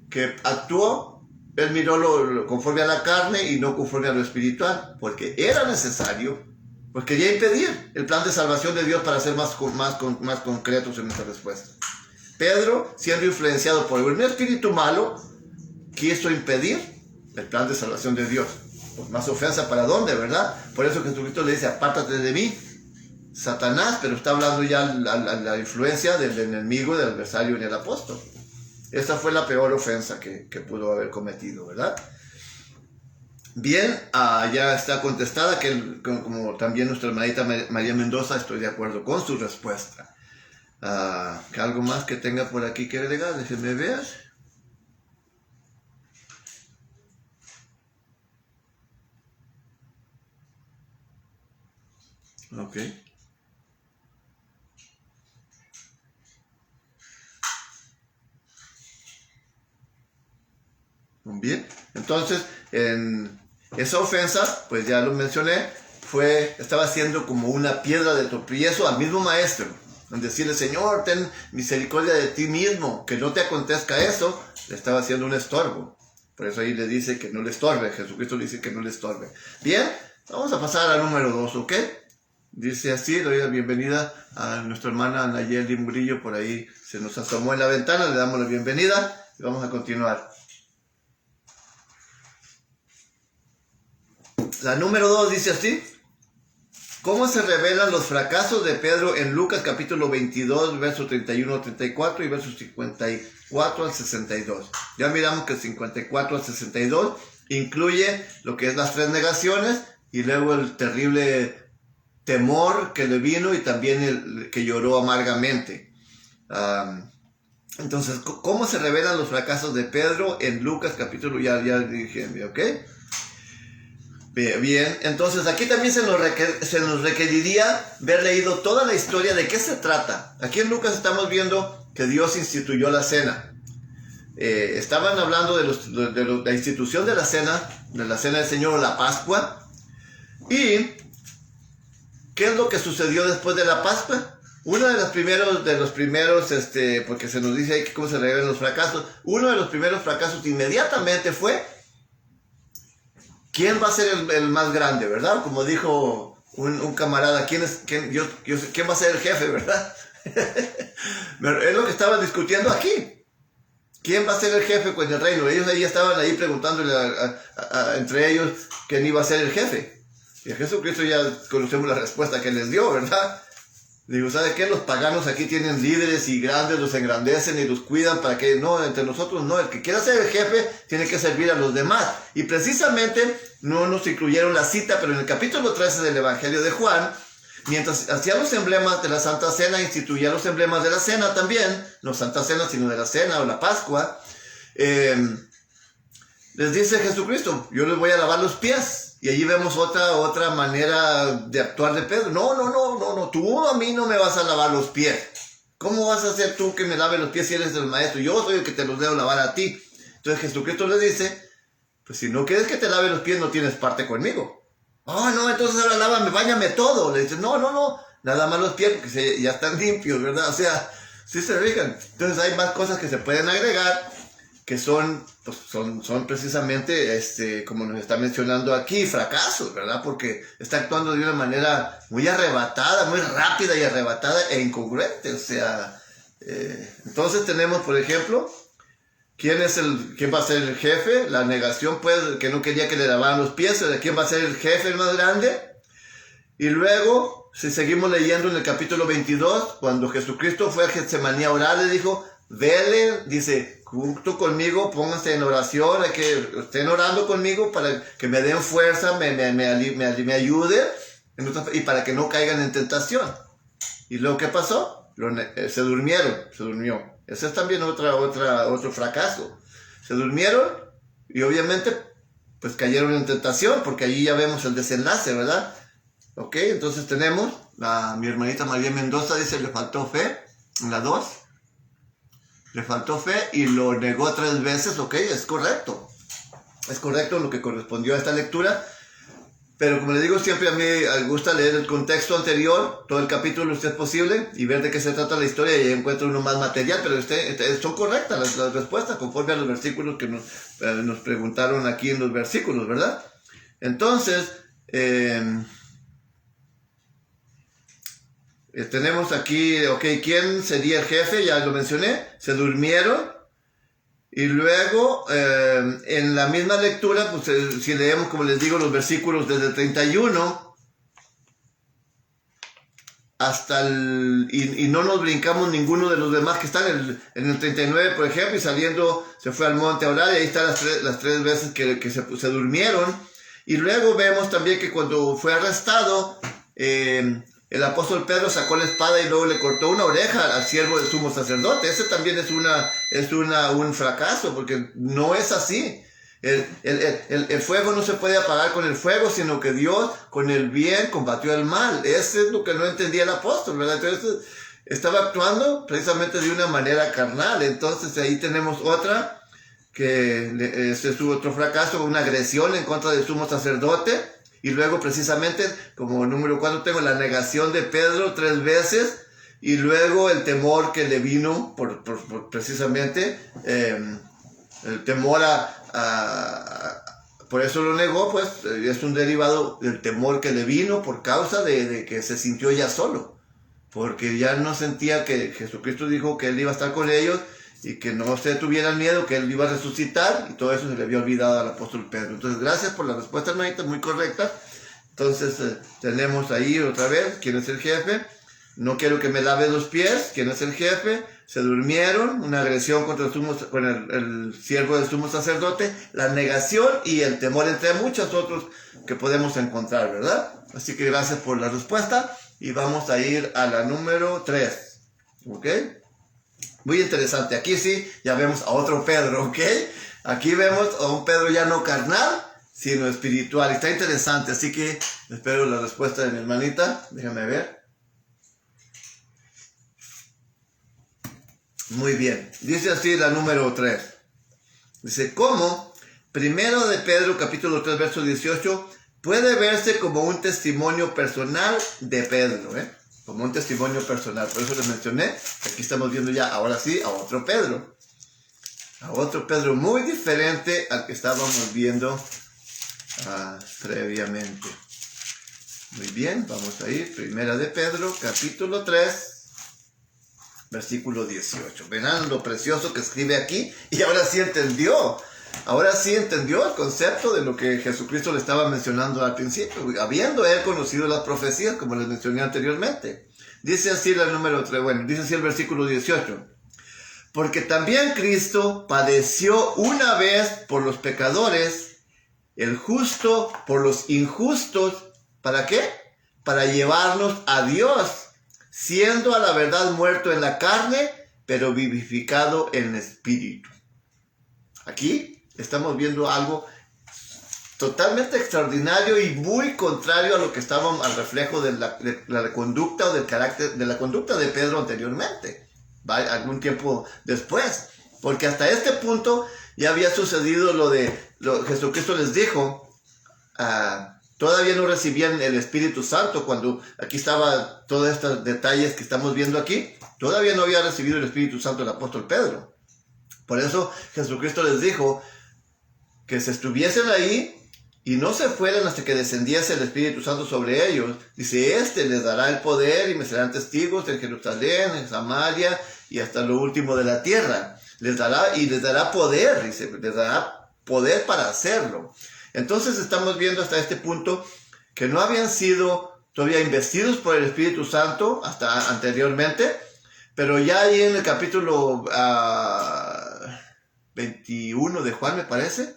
que actuó, él miró conforme a la carne y no conforme a lo espiritual, porque era necesario, pues quería impedir el plan de salvación de Dios para ser más concretos en nuestra respuesta. Pedro, siendo influenciado por un espíritu malo, quiso impedir el plan de salvación de Dios. Pues más ofensa para dónde, ¿verdad? Por eso Jesucristo le dice, apártate de mí, Satanás, pero está hablando ya la influencia del enemigo, del adversario en el apóstol. Esa fue la peor ofensa que pudo haber cometido, ¿verdad? Bien, ya está contestada, como también nuestra hermanita María Mendoza, estoy de acuerdo con su respuesta. ¿Algo más que tenga por aquí que agregar? Déjenme ver. Ok. Bien, entonces, en esa ofensa, pues ya lo mencioné, estaba haciendo como una piedra de tropiezo al mismo maestro. En decirle, Señor, ten misericordia de ti mismo, que no te acontezca eso, le estaba haciendo un estorbo. Por eso ahí le dice que no le estorbe. Jesucristo le dice que no le estorbe. Bien, vamos a pasar al número 2, ¿ok? Dice así, le doy la bienvenida a nuestra hermana Nayeli Murillo, por ahí se nos asomó en la ventana, le damos la bienvenida y vamos a continuar. La número 2 dice así: ¿cómo se revelan los fracasos de Pedro en Lucas capítulo 22, versos 31 al 34 y versos 54 al 62? Ya miramos que el 54 al 62 incluye lo que es las 3 negaciones y luego el terrible temor que le vino y también el que lloró amargamente. Entonces, ¿cómo se revelan los fracasos de Pedro en Lucas capítulo? Ya dije, ¿ok? Bien, entonces aquí también se nos requeriría ver leído toda la historia de qué se trata. Aquí en Lucas estamos viendo que Dios instituyó la cena. Estaban hablando de la institución de la cena del Señor o la Pascua. ¿Y qué es lo que sucedió después de la Pascua? Uno de los primeros, porque se nos dice ahí cómo se revelan los fracasos. Uno de los primeros fracasos inmediatamente fue: ¿quién va a ser el más grande, verdad? Como dijo un camarada, ¿quién va a ser el jefe, verdad? Es lo que estaban discutiendo aquí. ¿Quién va a ser el jefe en el reino? Ellos ahí estaban preguntándole entre ellos quién iba a ser el jefe. Y a Jesucristo ya conocemos la respuesta que les dio, ¿verdad? Digo, ¿sabe qué? Los paganos aquí tienen líderes y grandes, los engrandecen y los cuidan para que no, entre nosotros no. El que quiera ser el jefe tiene que servir a los demás. Y precisamente no nos incluyeron la cita, pero en el capítulo 13 del Evangelio de Juan, mientras hacía los emblemas de la Santa Cena, instituía los emblemas de la cena también, no Santa Cena, sino de la cena o la Pascua, les dice Jesucristo, yo les voy a lavar los pies. Y allí vemos otra manera de actuar de Pedro. No, tú a mí no me vas a lavar los pies. ¿Cómo vas a hacer tú que me lave los pies si eres el maestro? Yo soy el que te los debo lavar a ti. Entonces Jesucristo le dice, pues si no quieres que te lave los pies, no tienes parte conmigo. No, entonces ahora lávame, báñame todo. Le dice, no, nada más los pies, porque ya están limpios, ¿verdad? O sea, sí se fijan. Entonces hay más cosas que se pueden agregar, que son precisamente, como nos está mencionando aquí, fracasos, ¿verdad? Porque está actuando de una manera muy arrebatada, muy rápida y arrebatada e incongruente. O sea, entonces tenemos, por ejemplo, ¿quién va a ser el jefe? La negación, pues, que no quería que le lavaran los pies. ¿Quién va a ser el jefe el más grande? Y luego, si seguimos leyendo en el capítulo 22, cuando Jesucristo fue a Getsemaní a orar, le dijo, vele, dice, junto conmigo, pónganse en oración, que estén orando conmigo para que me den fuerza, me ayude, y para que no caigan en tentación. ¿Y luego qué pasó? Se durmió. Ese es también otro fracaso. Se durmieron y obviamente pues cayeron en tentación, porque allí ya vemos el desenlace, ¿verdad? Ok, entonces tenemos, mi hermanita María Mendoza dice, le faltó fe, en la 2. Le faltó fe y lo negó 3 veces, ok, es correcto. Es correcto lo que correspondió a esta lectura. Pero como les digo, siempre a mí me gusta leer el contexto anterior, todo el capítulo si es posible, y ver de qué se trata la historia, y ahí encuentro uno más material, pero son correctas las respuestas conforme a los versículos que nos preguntaron aquí en los versículos, ¿verdad? Entonces, tenemos aquí, ok, ¿quién sería el jefe? Ya lo mencioné, se durmieron. Y luego, en la misma lectura, pues si leemos, como les digo, los versículos desde el 31 hasta y no nos brincamos ninguno de los demás que están en el 39, por ejemplo, y saliendo, se fue al monte a orar, y ahí están las tres veces que se durmieron. Y luego vemos también que cuando fue arrestado, el apóstol Pedro sacó la espada y luego le cortó una oreja al siervo del sumo sacerdote. Ese también es un fracaso, porque no es así. El fuego no se puede apagar con el fuego, sino que Dios con el bien combatió el mal. Eso es lo que no entendía el apóstol, ¿verdad? Entonces estaba actuando precisamente de una manera carnal. Entonces ahí tenemos otra, que ese es otro fracaso, una agresión en contra del sumo sacerdote. Y luego precisamente, como número 4, tengo la negación de Pedro 3 veces. Y luego el temor que le vino, precisamente, el temor por eso lo negó, pues es un derivado del temor que le vino por causa de que se sintió ya solo. Porque ya no sentía que Jesucristo dijo que Él iba a estar con ellos y que no se tuvieran miedo, que Él iba a resucitar, y todo eso se le había olvidado al apóstol Pedro. Entonces, gracias por la respuesta, hermanita, muy correcta. Entonces, tenemos ahí otra vez, ¿quién es el jefe? No quiero que me lave los pies, ¿quién es el jefe? Se durmieron, una agresión contra el siervo del sumo sacerdote, la negación y el temor, entre muchos otros que podemos encontrar, ¿verdad? Así que gracias por la respuesta, y vamos a ir a la número 3, ¿ok? Muy interesante, aquí sí, ya vemos a otro Pedro, ¿ok? Aquí vemos a un Pedro ya no carnal, sino espiritual. Está interesante, así que espero la respuesta de mi hermanita. Déjame ver. Muy bien, dice así la número 3. Dice, ¿cómo? Primero de Pedro, capítulo 3, verso 18, puede verse como un testimonio personal de Pedro, como un testimonio personal. Por eso les mencioné, aquí estamos viendo ya, ahora sí, a otro Pedro. A otro Pedro muy diferente al que estábamos viendo previamente. Muy bien, vamos a ir. Primera de Pedro, capítulo 3, versículo 18. Verán lo precioso que escribe aquí, y ahora sí entendió. Ahora sí entendió el concepto de lo que Jesucristo le estaba mencionando al principio, habiendo él conocido las profecías, como les mencioné anteriormente. Dice así la número 3, dice así el versículo 18. Porque también Cristo padeció una vez por los pecadores, el justo por los injustos. ¿Para qué? Para llevarnos a Dios, siendo a la verdad muerto en la carne, pero vivificado en el espíritu. Aquí estamos viendo algo totalmente extraordinario y muy contrario a lo que estábamos, al reflejo de la conducta o del carácter, de la conducta de Pedro anteriormente, algún tiempo después. Porque hasta este punto ya había sucedido Jesucristo les dijo, todavía no recibían el Espíritu Santo, cuando aquí estaba todos estos detalles que estamos viendo aquí, todavía no había recibido el Espíritu Santo el apóstol Pedro. Por eso Jesucristo les dijo que se estuviesen ahí y no se fueran hasta que descendiese el Espíritu Santo sobre ellos. Dice, les dará el poder y me serán testigos en Jerusalén, en Samaria y hasta lo último de la tierra. Les dará poder, dice, les dará poder para hacerlo. Entonces estamos viendo hasta este punto que no habían sido todavía investidos por el Espíritu Santo hasta anteriormente, pero ya ahí en el capítulo 21 de Juan, me parece,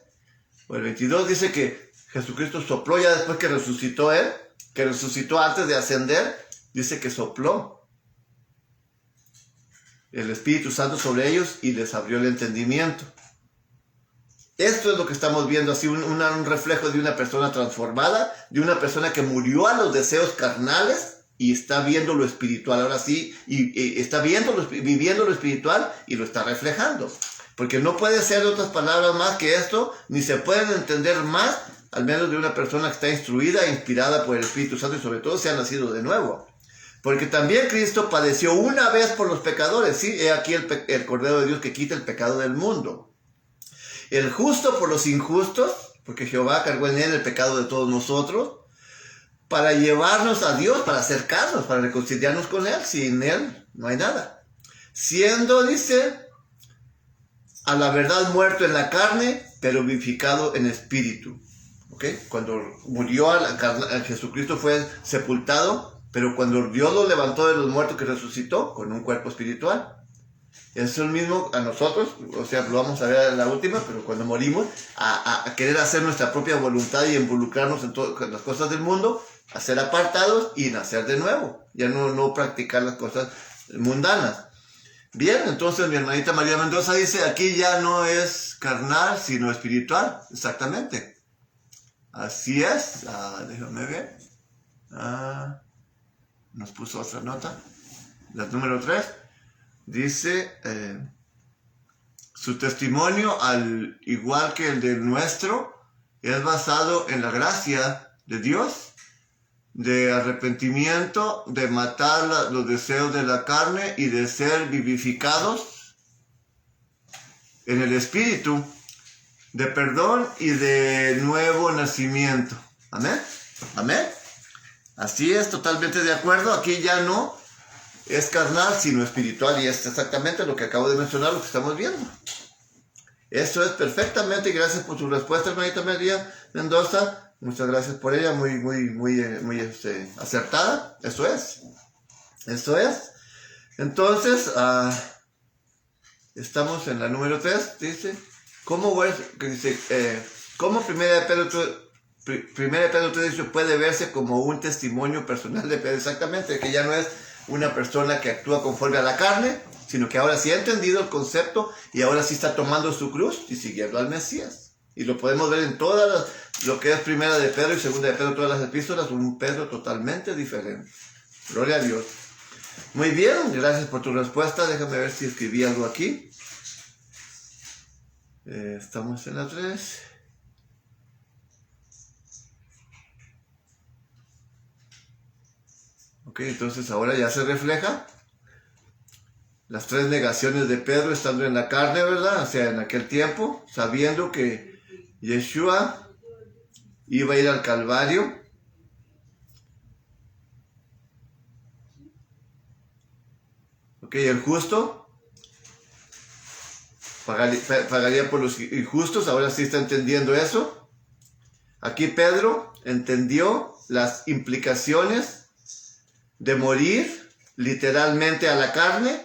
o el 22, dice que Jesucristo sopló ya después que resucitó él, que resucitó antes de ascender, dice que sopló el Espíritu Santo sobre ellos y les abrió el entendimiento. Esto es lo que estamos viendo, así un reflejo de una persona transformada, de una persona que murió a los deseos carnales y está viendo lo espiritual ahora sí, y está viviendo lo espiritual y lo está reflejando. Porque no puede ser otras palabras más que esto, ni se pueden entender más, al menos de una persona que está instruida e inspirada por el Espíritu Santo y sobre todo se ha nacido de nuevo. Porque también Cristo padeció una vez por los pecadores, ¿sí? He aquí el Cordero de Dios que quita el pecado del mundo. El justo por los injustos, porque Jehová cargó en él el pecado de todos nosotros, para llevarnos a Dios, para acercarnos, para reconciliarnos con él. Sin él no hay nada. Siendo, dice, a la verdad muerto en la carne, pero vivificado en espíritu. ¿Okay? Cuando murió Jesucristo fue sepultado, pero cuando Dios lo levantó de los muertos, que resucitó con un cuerpo espiritual. Es el mismo a nosotros, o sea, lo vamos a ver en la última, pero cuando morimos, a querer hacer nuestra propia voluntad y involucrarnos en todas las cosas del mundo, a ser apartados y nacer de nuevo, ya no practicar las cosas mundanas. Bien, entonces mi hermanita María Mendoza dice, aquí ya no es carnal, sino espiritual, exactamente. Así es, déjame ver, nos puso otra nota, la número 3. Dice, su testimonio, al igual que el del nuestro, es basado en la gracia de Dios, de arrepentimiento, de matar los deseos de la carne y de ser vivificados en el Espíritu, de perdón y de nuevo nacimiento. Amén. Amén. Así es, totalmente de acuerdo. Aquí ya no es carnal, sino espiritual. Y es exactamente lo que acabo de mencionar, lo que estamos viendo. Eso es perfectamente. Y gracias por su respuesta, hermanita María Mendoza. Muchas gracias por ella. Muy acertada. Eso es. Eso es. Entonces, estamos en la número 3. Dice, ¿cómo Primera de Pedro 3 puede verse como un testimonio personal de Pedro? Exactamente, que ya no es una persona que actúa conforme a la carne, sino que ahora sí ha entendido el concepto y ahora sí está tomando su cruz y siguiendo al Mesías. Y lo podemos ver en todas lo que es Primera de Pedro y Segunda de Pedro, todas las epístolas, un Pedro totalmente diferente. Gloria a Dios. Muy bien, gracias por tu respuesta. Déjame ver si escribí algo aquí. Estamos en la 3. Ok, entonces ahora ya se refleja las 3 negaciones de Pedro estando en la carne, ¿verdad? O sea, en aquel tiempo, sabiendo que Yeshua iba a ir al Calvario. Ok, el justo pagaría por los injustos. Ahora sí está entendiendo eso. Aquí Pedro entendió las implicaciones de morir literalmente a la carne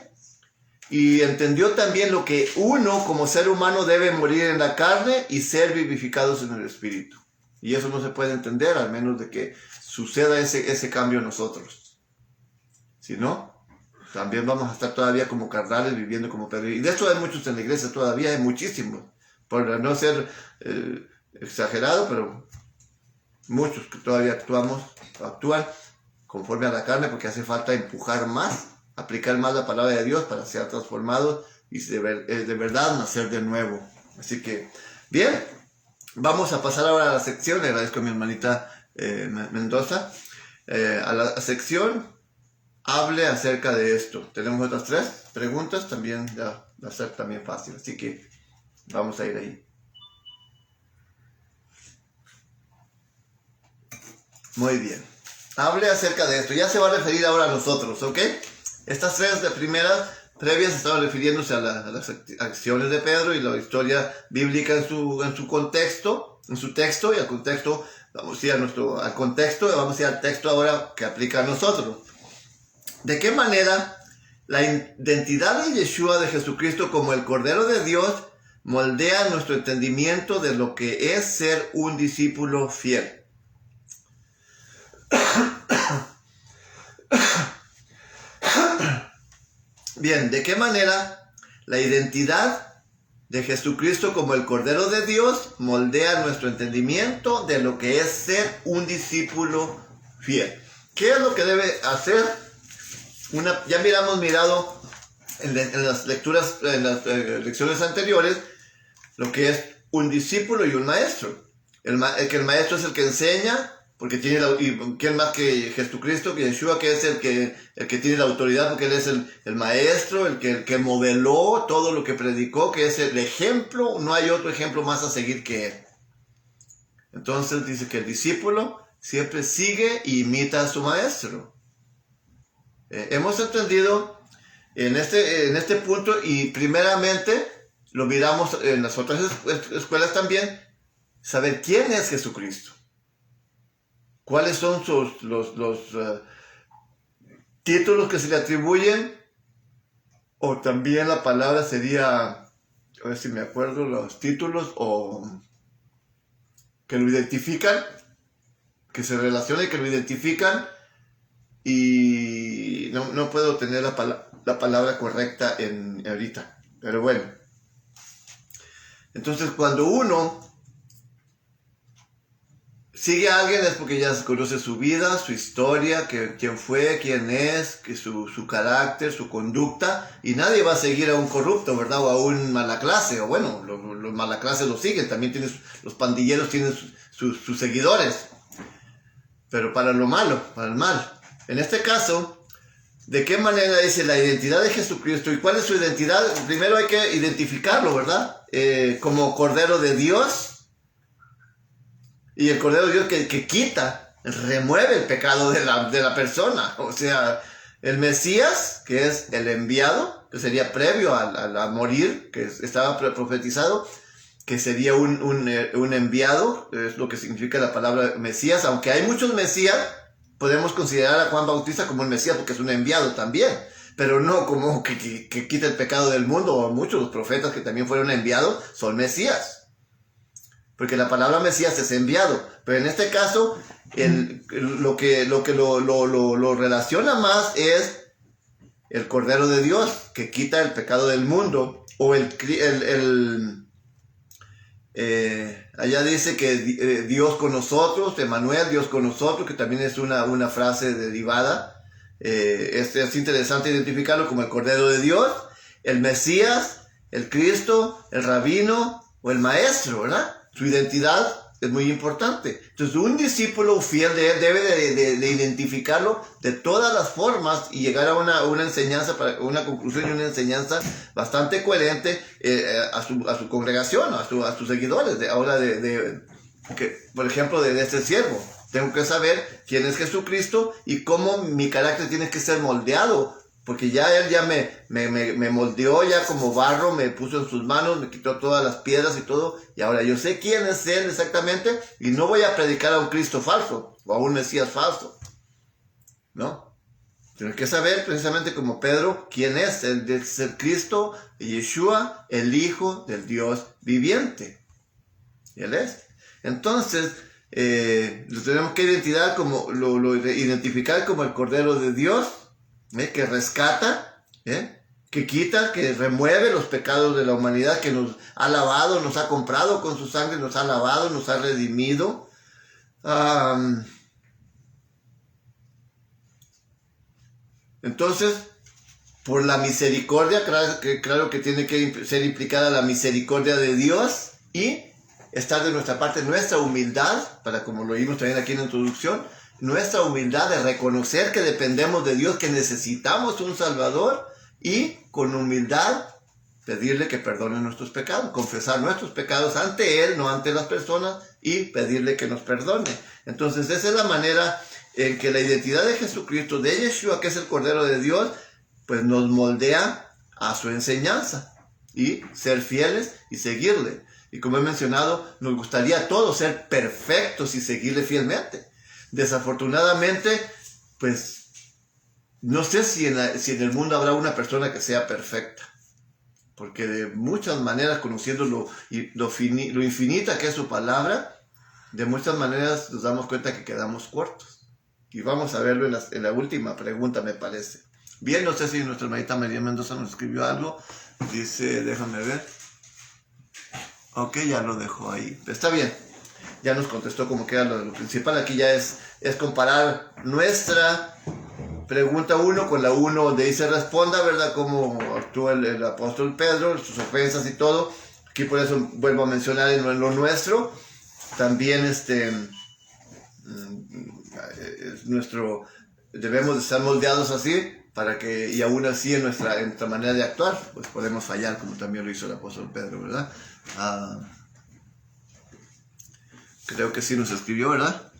y entendió también lo que uno como ser humano debe morir en la carne y ser vivificados en el Espíritu. Y eso no se puede entender al menos de que suceda ese cambio en nosotros. Si no, también vamos a estar todavía como carnales viviendo como Pedro. Y de esto hay muchos en la iglesia todavía, hay muchísimos. Por no ser exagerado, pero muchos que todavía actúan conforme a la carne porque hace falta empujar más, aplicar más la palabra de Dios para ser transformados y de verdad nacer de nuevo. Así que, bien, vamos a pasar ahora a la sección. Le agradezco a mi hermanita Mendoza. A la sección hable acerca de esto. Tenemos otras 3 preguntas, también ya va a ser también fácil, así que vamos a ir ahí. Muy bien. Hable acerca de esto. Ya se va a referir ahora a nosotros, ¿ok? Estas 3 de primeras previas estaban refiriéndose a las acciones de Pedro y la historia bíblica en su contexto, en su texto, y al contexto, vamos a ir al contexto, y vamos a ir al texto ahora que aplica a nosotros. ¿De qué manera la identidad de Yeshua, de Jesucristo, como el Cordero de Dios, moldea nuestro entendimiento de lo que es ser un discípulo fiel? Bien, ¿de qué manera la identidad de Jesucristo como el Cordero de Dios moldea nuestro entendimiento de lo que es ser un discípulo fiel? ¿Qué es lo que debe hacer? Ya mirado en las lecturas, en las lecciones anteriores, lo que es un discípulo y un maestro. El maestro es el que enseña, porque tiene y quién más que Jesucristo, que Yeshua, que es el que tiene la autoridad, porque él es el maestro, el que modeló todo lo que predicó, que es el ejemplo. No hay otro ejemplo más a seguir que él. Entonces dice que el discípulo siempre sigue e imita a su maestro. Hemos entendido en este punto, y primeramente lo miramos en las otras escuelas también, saber quién es Jesucristo, cuáles son los títulos que se le atribuyen, o también la palabra sería, a ver si me acuerdo, los títulos o que lo identifican, que se relacionan y que lo identifican. Y no puedo tener la palabra correcta ahorita, pero bueno. Entonces, cuando uno sigue a alguien es porque ya se conoce su vida, su historia, quién fue, quién es, que su carácter, su conducta, y nadie va a seguir a un corrupto, ¿verdad? O a un mala clase, o bueno, los mala clase lo siguen, también los pandilleros tienen sus seguidores. pero para lo malo, para el mal. En este caso, ¿de qué manera dice la identidad de Jesucristo? ¿Y cuál es su identidad? Primero hay que identificarlo, ¿verdad? Como Cordero de Dios. Y el Cordero de Dios que quita, remueve el pecado de la persona. O sea, el Mesías, que es el enviado, que sería previo a morir, que estaba profetizado, que sería un enviado, es lo que significa la palabra Mesías. Aunque hay muchos Mesías, podemos considerar a Juan Bautista como un Mesías porque es un enviado también, pero no como que quita el pecado del mundo. O muchos de los profetas que también fueron enviados son Mesías, porque la palabra Mesías es enviado. Pero en este caso, lo que lo relaciona más es el Cordero de Dios, que quita el pecado del mundo, o allá dice que Dios con nosotros, Emmanuel, Dios con nosotros, que también es una frase derivada. Es interesante identificarlo como el Cordero de Dios, el Mesías, el Cristo, el Rabino o el Maestro, ¿verdad? Su identidad es muy importante. Entonces, un discípulo fiel de él debe de identificarlo de todas las formas y llegar a una enseñanza, una conclusión y una enseñanza bastante coherente a su congregación, a sus seguidores. Por ejemplo, de este siervo. Tengo que saber quién es Jesucristo y cómo mi carácter tiene que ser moldeado. Porque ya Él ya me moldeó ya como barro, me puso en sus manos, me quitó todas las piedras y todo. Y ahora yo sé quién es Él exactamente y no voy a predicar a un Cristo falso o a un Mesías falso. ¿No? Tienes que saber precisamente como Pedro quién es. Él es el Cristo, Yeshua, el Hijo del Dios viviente. Y Él es. Entonces, lo tenemos que identificar como el Cordero de Dios. Que rescata, que quita, que remueve los pecados de la humanidad, que nos ha lavado, nos ha comprado con su sangre, nos ha lavado, nos ha redimido. Entonces, por la misericordia, claro que tiene que ser implicada la misericordia de Dios y estar de nuestra parte nuestra humildad, para como lo vimos también aquí en la introducción, nuestra humildad de reconocer que dependemos de Dios, que necesitamos un Salvador y con humildad pedirle que perdone nuestros pecados, confesar nuestros pecados ante Él, no ante las personas, y pedirle que nos perdone. Entonces esa es la manera en que la identidad de Jesucristo, de Yeshua, que es el Cordero de Dios, pues nos moldea a su enseñanza y ser fieles y seguirle. Y como he mencionado, nos gustaría a todos ser perfectos y seguirle fielmente. Desafortunadamente, pues, no sé si en el mundo habrá una persona que sea perfecta. Porque de muchas maneras, conociendo lo infinita que es su palabra, de muchas maneras nos damos cuenta que quedamos cortos. Y vamos a verlo en la última pregunta, me parece. Bien, no sé si nuestra hermanita María Mendoza nos escribió algo. Dice, déjame ver. Ok, ya lo dejó ahí. Está bien. Ya nos contestó como que era lo principal. Aquí ya es comparar nuestra pregunta 1 con la 1 donde dice responda, ¿verdad? Cómo actúa el apóstol Pedro, sus ofensas y todo. Aquí por eso vuelvo a mencionar en lo nuestro. También debemos de estar moldeados así para que, y aún así en nuestra manera de actuar, pues podemos fallar como también lo hizo el apóstol Pedro, ¿verdad? Creo que sí nos escribió, ¿verdad?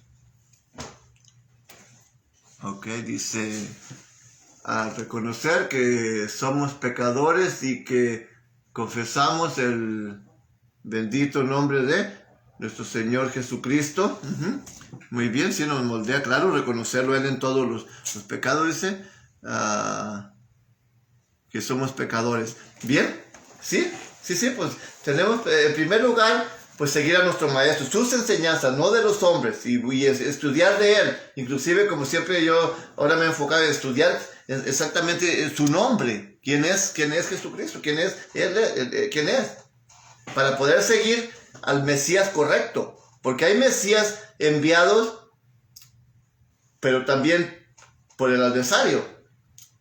Ok, dice, a reconocer que somos pecadores y que confesamos el bendito nombre de nuestro Señor Jesucristo. Muy bien, sí nos moldea, claro, reconocerlo Él en todos los pecados, dice, que somos pecadores. Bien, sí, pues tenemos, en primer lugar, pues seguir a nuestro maestro, sus enseñanzas, no de los hombres, y estudiar de él. Inclusive, como siempre yo ahora me he enfocado en estudiar exactamente su nombre. ¿Quién es Jesucristo? ¿Quién es él? ¿Quién es? Para poder seguir al Mesías correcto. Porque hay Mesías enviados, pero también por el adversario.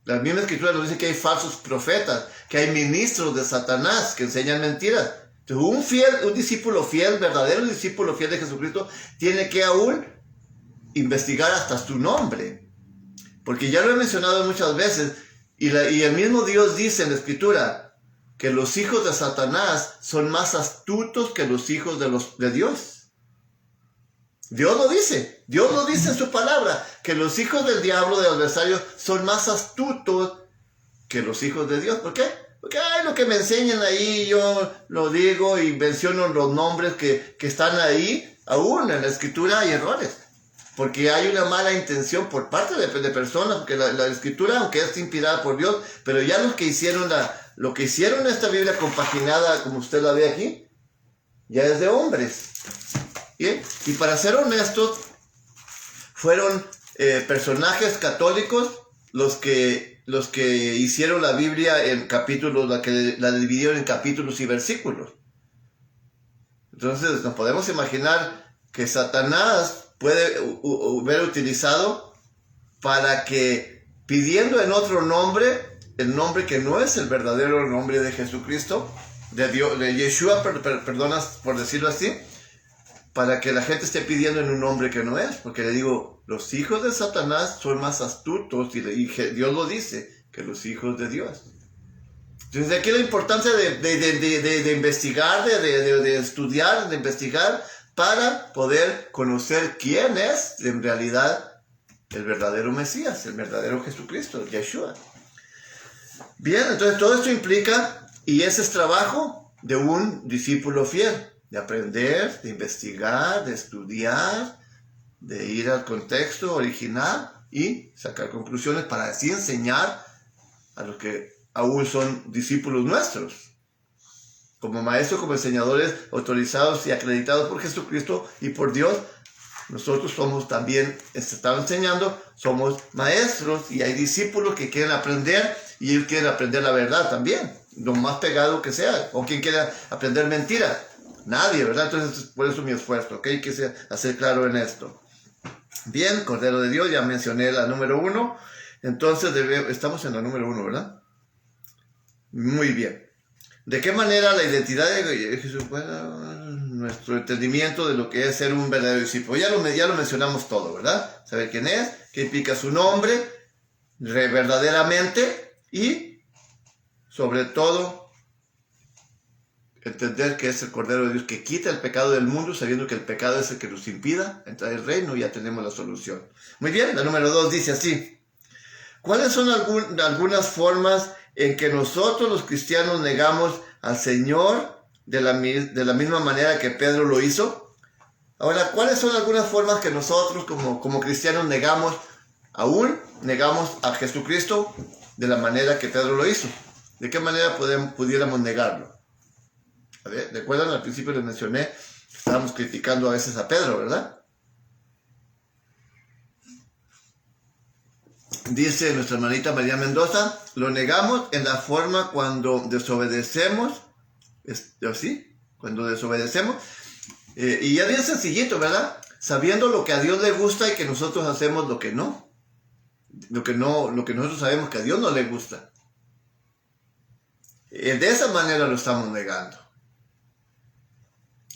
La misma escritura nos dice que hay falsos profetas, que hay ministros de Satanás que enseñan mentiras. Entonces, un discípulo fiel, verdadero discípulo fiel de Jesucristo, tiene que aún investigar hasta su nombre. Porque ya lo he mencionado muchas veces, y el mismo Dios dice en la Escritura que los hijos de Satanás son más astutos que los hijos de Dios. Dios lo dice en su palabra, que los hijos del diablo, del adversario, son más astutos que los hijos de Dios. ¿Por qué? Porque lo que me enseñan ahí, yo lo digo y menciono los nombres que están ahí. Aún en la Escritura hay errores, porque hay una mala intención por parte de personas, porque la Escritura, aunque es inspirada por Dios, pero ya los que hicieron esta Biblia compaginada, como usted la ve aquí, ya es de hombres. ¿Bien? Y para ser honestos, fueron personajes católicos los que hicieron la Biblia en capítulos, la dividieron en capítulos y versículos. Entonces nos podemos imaginar que Satanás puede haber utilizado para que, pidiendo en otro nombre, el nombre que no es el verdadero nombre de Jesucristo, de Dios, de Yeshua, perdonas por decirlo así, para que la gente esté pidiendo en un nombre que no es. Porque le digo, los hijos de Satanás son más astutos, y Dios lo dice, que los hijos de Dios. Entonces de aquí la importancia de investigar, de estudiar, de investigar, para poder conocer quién es en realidad el verdadero Mesías, el verdadero Jesucristo, Yeshua. Bien, entonces todo esto implica, y ese es trabajo de un discípulo fiel, de aprender, de investigar, de estudiar, de ir al contexto original y sacar conclusiones para así enseñar a los que aún son discípulos nuestros. Como maestros, como enseñadores autorizados y acreditados por Jesucristo y por Dios, nosotros somos también, estamos enseñando, somos maestros, y hay discípulos que quieren aprender, y ellos quieren aprender la verdad también, lo más pegado que sea. O quien quiera aprender mentira, nadie, ¿verdad? Entonces por eso mi esfuerzo, ¿ok? Hay que hacer claro en esto. Bien, Cordero de Dios, ya mencioné la número 1, entonces estamos en la número 1, ¿verdad? Muy bien. ¿De qué manera la identidad de Jesús, nuestro entendimiento de lo que es ser un verdadero discípulo? Ya lo mencionamos todo, ¿verdad? Saber quién es, qué implica su nombre, verdaderamente, y sobre todo entender que es el Cordero de Dios que quita el pecado del mundo, sabiendo que el pecado es el que nos impida entrar al reino. Ya tenemos la solución. Muy bien, la número 2 dice así: ¿cuáles son algunas formas en que nosotros los cristianos negamos al Señor de la misma manera que Pedro lo hizo? Ahora, ¿cuáles son algunas formas que nosotros como cristianos negamos a Jesucristo de la manera que Pedro lo hizo? ¿De qué manera pudiéramos negarlo? A ver, ¿recuerdan? Al principio les mencioné, estábamos criticando a veces a Pedro, ¿verdad? Dice nuestra hermanita María Mendoza, lo negamos en la forma cuando desobedecemos, ¿sí? Cuando desobedecemos, y ya bien sencillito, ¿verdad? Sabiendo lo que a Dios le gusta y que nosotros hacemos lo que nosotros sabemos que a Dios no le gusta. De esa manera lo estamos negando.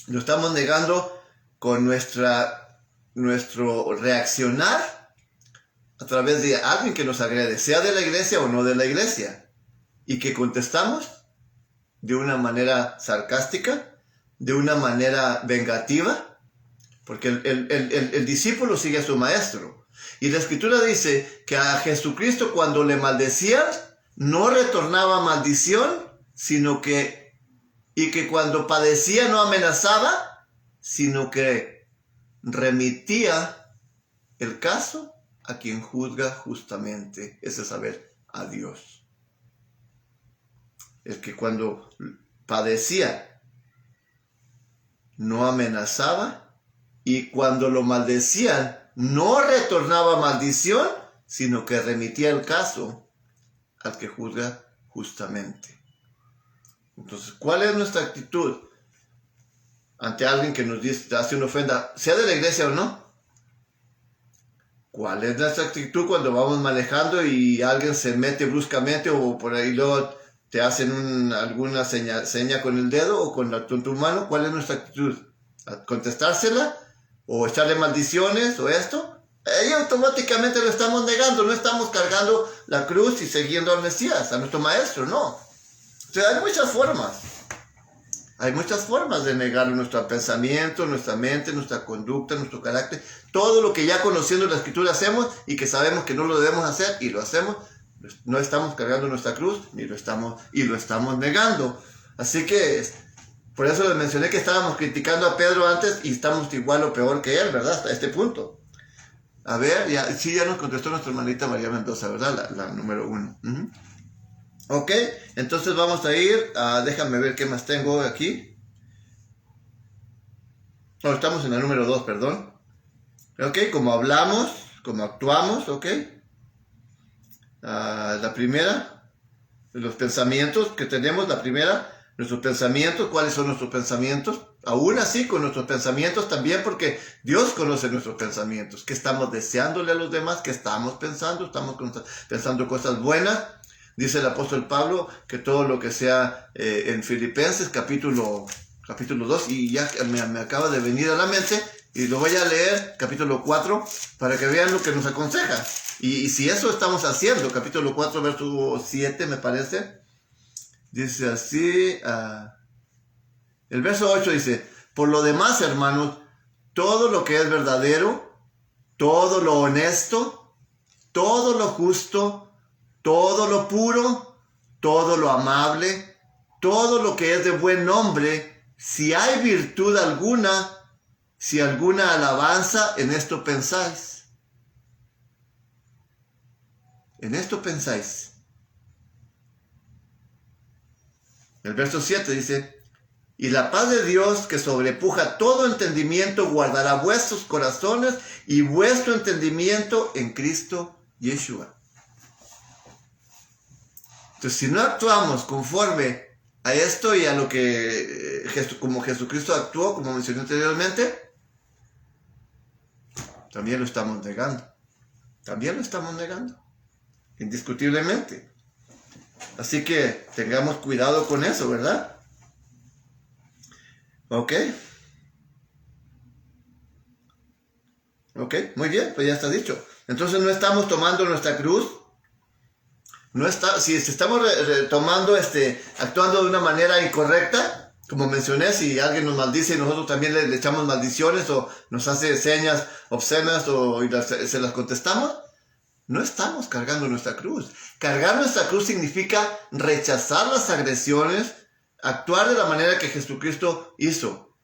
Lo estamos negando con nuestro reaccionar a través de alguien que nos agrede, sea de la iglesia o no de la iglesia, y que contestamos de una manera sarcástica, de una manera vengativa, porque el discípulo sigue a su maestro. Y la Escritura dice que a Jesucristo, cuando le maldecían, no retornaba maldición, y que cuando padecía no amenazaba, sino que remitía el caso a quien juzga justamente, es saber, a Dios. Es que cuando padecía no amenazaba, y cuando lo maldecían no retornaba maldición, sino que remitía el caso al que juzga justamente. Entonces, ¿cuál es nuestra actitud ante alguien que nos hace una ofenda, sea de la iglesia o no? ¿Cuál es nuestra actitud cuando vamos manejando y alguien se mete bruscamente, o por ahí luego te hacen alguna seña con el dedo o con tu mano? ¿Cuál es nuestra actitud? ¿Contestársela? ¿O echarle maldiciones? ¿O esto? ahí automáticamente lo estamos negando, no estamos cargando la cruz y siguiendo al Mesías, a nuestro Maestro, no. O sea, hay muchas formas. Hay muchas formas de negar nuestro pensamiento, nuestra mente, nuestra conducta, nuestro carácter. Todo lo que ya conociendo la Escritura hacemos y que sabemos que no lo debemos hacer y lo hacemos, no estamos cargando nuestra cruz y lo estamos negando. Así que por eso les mencioné que estábamos criticando a Pedro antes y estamos igual o peor que él, ¿verdad? Hasta este punto. A ver, ya nos contestó nuestra hermanita María Mendoza, ¿verdad? La número 1. Ok, entonces vamos a ir déjame ver qué más tengo aquí. No, estamos en la número 2, perdón. Ok, como hablamos, como actuamos, ok. La primera, los pensamientos que tenemos, la primera, nuestros pensamientos, ¿cuáles son nuestros pensamientos? Aún así, con nuestros pensamientos también, porque Dios conoce nuestros pensamientos. ¿Qué estamos deseándole a los demás? ¿Qué estamos pensando? ¿Estamos pensando cosas buenas? Dice el apóstol Pablo que todo lo que sea en Filipenses capítulo 2, y ya me acaba de venir a la mente, y lo voy a leer, capítulo 4, para que vean lo que nos aconseja. Y si eso estamos haciendo, capítulo 4, verso 7 me parece, dice así, el verso 8 dice, por lo demás, hermanos, todo lo que es verdadero, todo lo honesto, todo lo justo, todo lo puro, todo lo amable, todo lo que es de buen nombre, si hay virtud alguna, si alguna alabanza, en esto pensáis. En esto pensáis. El verso 7 dice, y la paz de Dios que sobrepuja todo entendimiento guardará vuestros corazones y vuestro entendimiento en Cristo Yeshua. Entonces, si no actuamos conforme a esto y a lo que como Jesucristo actuó, como mencioné anteriormente, también lo estamos negando. También lo estamos negando. Indiscutiblemente. Así que tengamos cuidado con eso, ¿verdad? Ok. Ok, muy bien, pues ya está dicho. Entonces no estamos tomando nuestra cruz. Si estamos tomando, actuando de una manera incorrecta, como mencioné, si alguien nos maldice y nosotros también le echamos maldiciones o nos hace señas obscenas se las contestamos, no estamos cargando nuestra cruz. Cargar nuestra cruz significa rechazar las agresiones, actuar de la manera que Jesucristo hizo.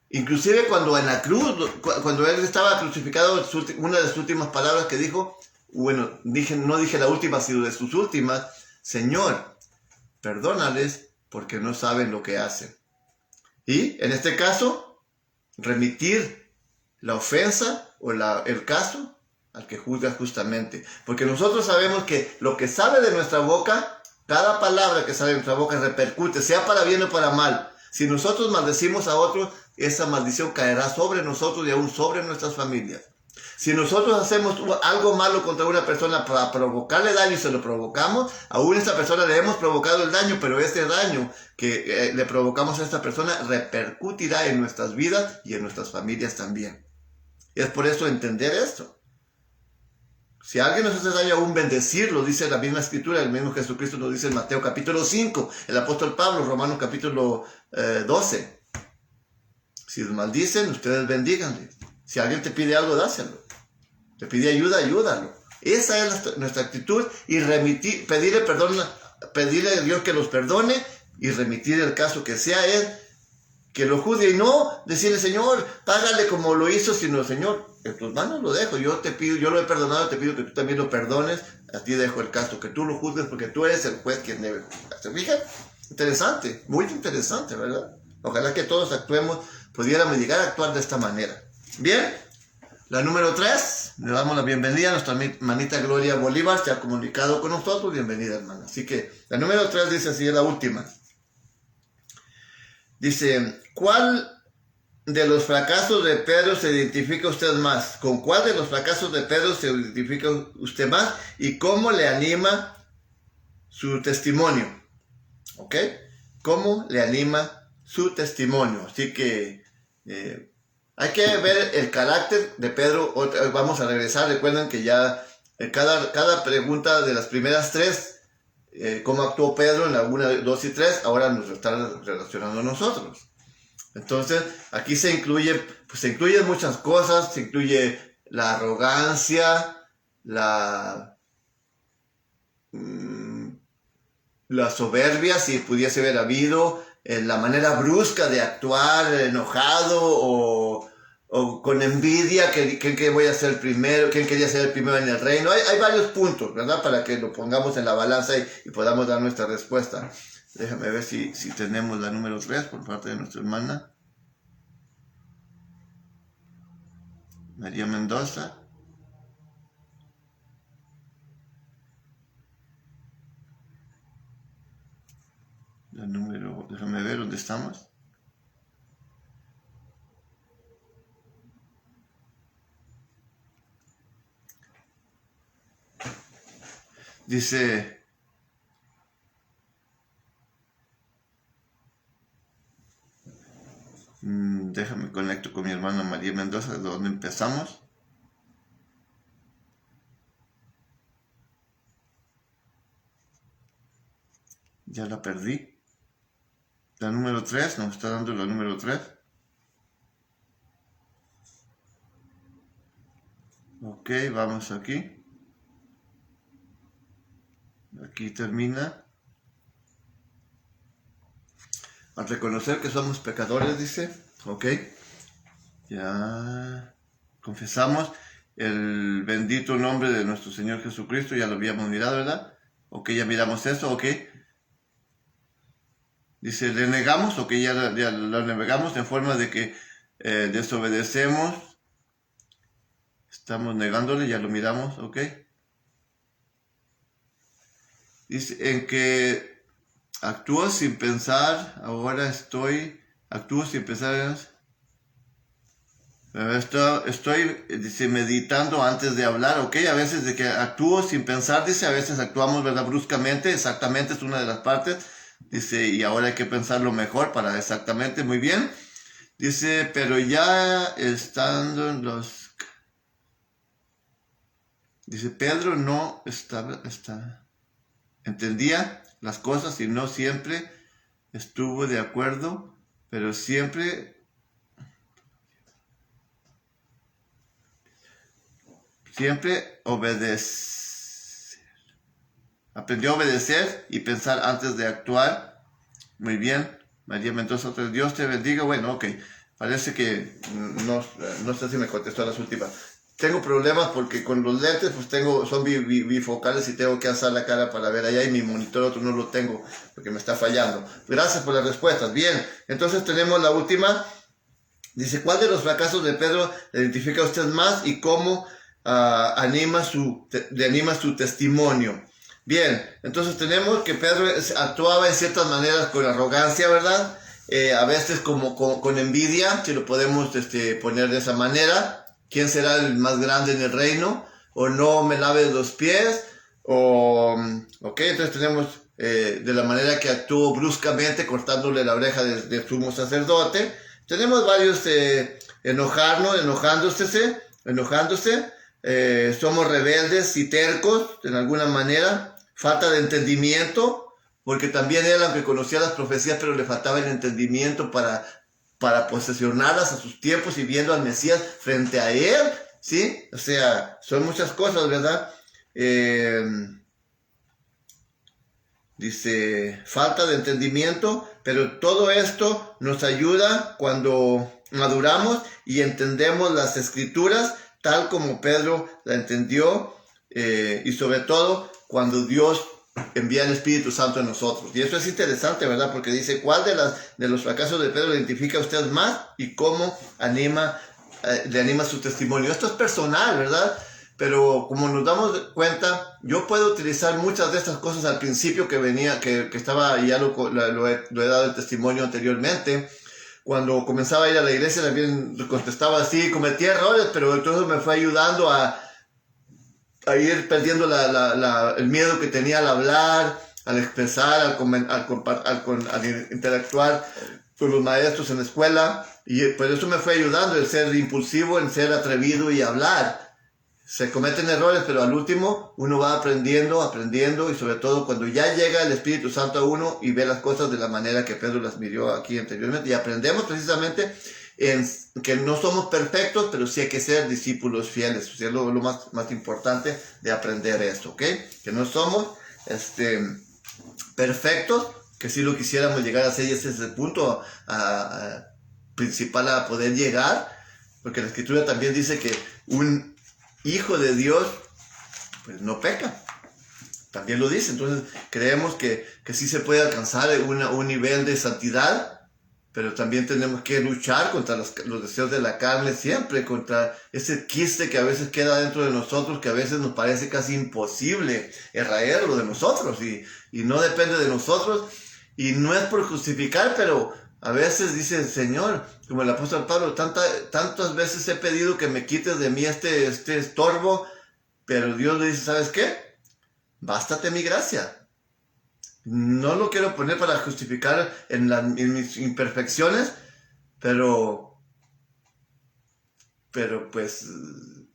Inclusive cuando en la cruz, cuando Él estaba crucificado, una de sus últimas palabras que dijo, bueno, no dije la última, sino de sus últimas, Señor, perdónales porque no saben lo que hacen. Y en este caso, remitir la ofensa o el caso al que juzga justamente. Porque nosotros sabemos que lo que sale de nuestra boca, cada palabra que sale de nuestra boca repercute, sea para bien o para mal. Si nosotros maldecimos a otros, esa maldición caerá sobre nosotros y aún sobre nuestras familias. Si nosotros hacemos algo malo contra una persona para provocarle daño y se lo provocamos, aún a esta persona le hemos provocado el daño, pero ese daño que le provocamos a esta persona repercutirá en nuestras vidas y en nuestras familias también. Y es por eso entender esto. Si alguien nos hace daño, aún bendecirlo, dice la misma escritura, el mismo Jesucristo nos dice en Mateo capítulo 5, el apóstol Pablo, Romanos capítulo 12. Si los maldicen, ustedes bendíganle. Si alguien te pide algo, dáselo. Te pide ayuda, ayúdalo. Esa es nuestra actitud y pedirle perdón, pedirle a Dios que los perdone y remitir el caso que sea Él, que lo juzgue y no decirle, Señor, págale como lo hizo, sino, Señor, en tus manos lo dejo, yo lo he perdonado, te pido que tú también lo perdones, a ti dejo el caso, que tú lo juzgues porque tú eres el juez quien debe juzgar. ¿Se fijan? Interesante, muy interesante, ¿verdad? Ojalá que todos pudiéramos llegar a actuar de esta manera. Bien. La número 3, le damos la bienvenida a nuestra hermanita Gloria Bolívar, se ha comunicado con nosotros, bienvenida hermana. Así que la número 3 dice así, es la última. Dice, ¿cuál de los fracasos de Pedro se identifica usted más? ¿Con cuál de los fracasos de Pedro se identifica usted más? ¿Y cómo le anima su testimonio? ¿Ok? ¿Cómo le anima su testimonio? Así que Hay que ver el carácter de Pedro. Vamos a regresar. Recuerden que ya cada pregunta de las primeras 3, cómo actuó Pedro en la 1, 2 y 3, ahora nos está relacionando a nosotros. Entonces, aquí se incluyen muchas cosas. Se incluye la arrogancia, la soberbia, si pudiese haber habido, la manera brusca de actuar, enojado o con envidia, que voy a ser primero, quién quería ser el primero en el reino. Hay varios puntos, ¿verdad? Para que lo pongamos en la balanza y podamos dar nuestra respuesta. Déjame ver si tenemos la número 3 por parte de nuestra hermana María Mendoza. La número, déjame ver dónde estamos. Dice, déjame conecto con mi hermana María Mendoza, de donde empezamos. Ya la perdí. La número 3, nos está dando la número 3. Ok, vamos aquí. Aquí termina. Al reconocer que somos pecadores, dice. Ok. Ya confesamos el bendito nombre de nuestro Señor Jesucristo. Ya lo habíamos mirado, ¿verdad? Ok, ya miramos eso, ok. Dice, le negamos, ok, ya lo negamos en forma de que desobedecemos. Estamos negándole, ya lo miramos, ok. Dice, en que actúo sin pensar, actúo sin pensar. Estoy, dice, meditando antes de hablar, ok. A veces de que actúo sin pensar, dice, a veces actuamos, ¿verdad? Bruscamente, exactamente, es una de las partes. Dice, y ahora hay que pensarlo mejor para exactamente, muy bien. Dice, pero ya estando en los... Dice, Pedro no entendía las cosas y no siempre estuvo de acuerdo, pero siempre aprendió a obedecer y pensar antes de actuar. Muy bien, María Mendoza, Dios te bendiga. Bueno, ok, parece que no sé si me contestó las últimas. Tengo problemas porque con los lentes pues son bifocales y tengo que alzar la cara para ver allá, y mi monitor otro no lo tengo porque me está fallando. Gracias por las respuestas. Bien, entonces tenemos la última. Dice, ¿cuál de los fracasos de Pedro le identifica a usted más y cómo le anima su testimonio? Bien, entonces tenemos que Pedro actuaba en ciertas maneras con arrogancia, ¿verdad? A veces como con envidia, si lo podemos poner de esa manera. ¿Quién será el más grande en el reino? O no me laves los pies. Ok, entonces tenemos de la manera que actuó bruscamente, cortándole la oreja del sumo sacerdote. Tenemos varios enojándose. Somos rebeldes y tercos, en alguna manera. Falta de entendimiento, porque también él, aunque conocía las profecías, pero le faltaba el entendimiento para posesionarlas a sus tiempos y viendo al Mesías frente a él, ¿sí? O sea, son muchas cosas, ¿verdad? Dice, falta de entendimiento, pero todo esto nos ayuda cuando maduramos y entendemos las escrituras tal como Pedro la entendió, y sobre todo cuando Dios envía el Espíritu Santo en nosotros. Y eso es interesante, ¿verdad? Porque dice, ¿cuál de los fracasos de Pedro le identifica a usted más y cómo le anima su testimonio? Esto es personal, ¿verdad? Pero como nos damos cuenta, yo puedo utilizar muchas de estas cosas al principio que estaba, ya lo he dado el testimonio anteriormente. Cuando comenzaba a ir a la iglesia también contestaba así, cometí errores, pero entonces me fue ayudando a ir perdiendo el miedo que tenía al hablar, al expresar, al interactuar con los maestros en la escuela, y pues eso me fue ayudando, el ser impulsivo, el ser atrevido y hablar. Se cometen errores, pero al último uno va aprendiendo, y sobre todo cuando ya llega el Espíritu Santo a uno y ve las cosas de la manera que Pedro las miró aquí anteriormente, y aprendemos precisamente en que no somos perfectos, pero sí hay que ser discípulos fieles. O sea, es lo más importante de aprender esto, ¿ok? Que no somos perfectos, que si lo quisiéramos llegar a ser, y ese es el punto principal a poder llegar, porque la Escritura también dice que un hijo de Dios pues no peca, también lo dice. Entonces creemos que sí se puede alcanzar un nivel de santidad, pero también tenemos que luchar contra los deseos de la carne siempre, contra ese quiste que a veces queda dentro de nosotros, que a veces nos parece casi imposible erraerlo de nosotros, y no depende de nosotros, y no es por justificar, pero a veces dice el Señor, como el apóstol Pablo, tantas veces he pedido que me quites de mí este estorbo, pero Dios le dice, ¿sabes qué? Bástate mi gracia. No lo quiero poner para justificar en mis imperfecciones, pero pues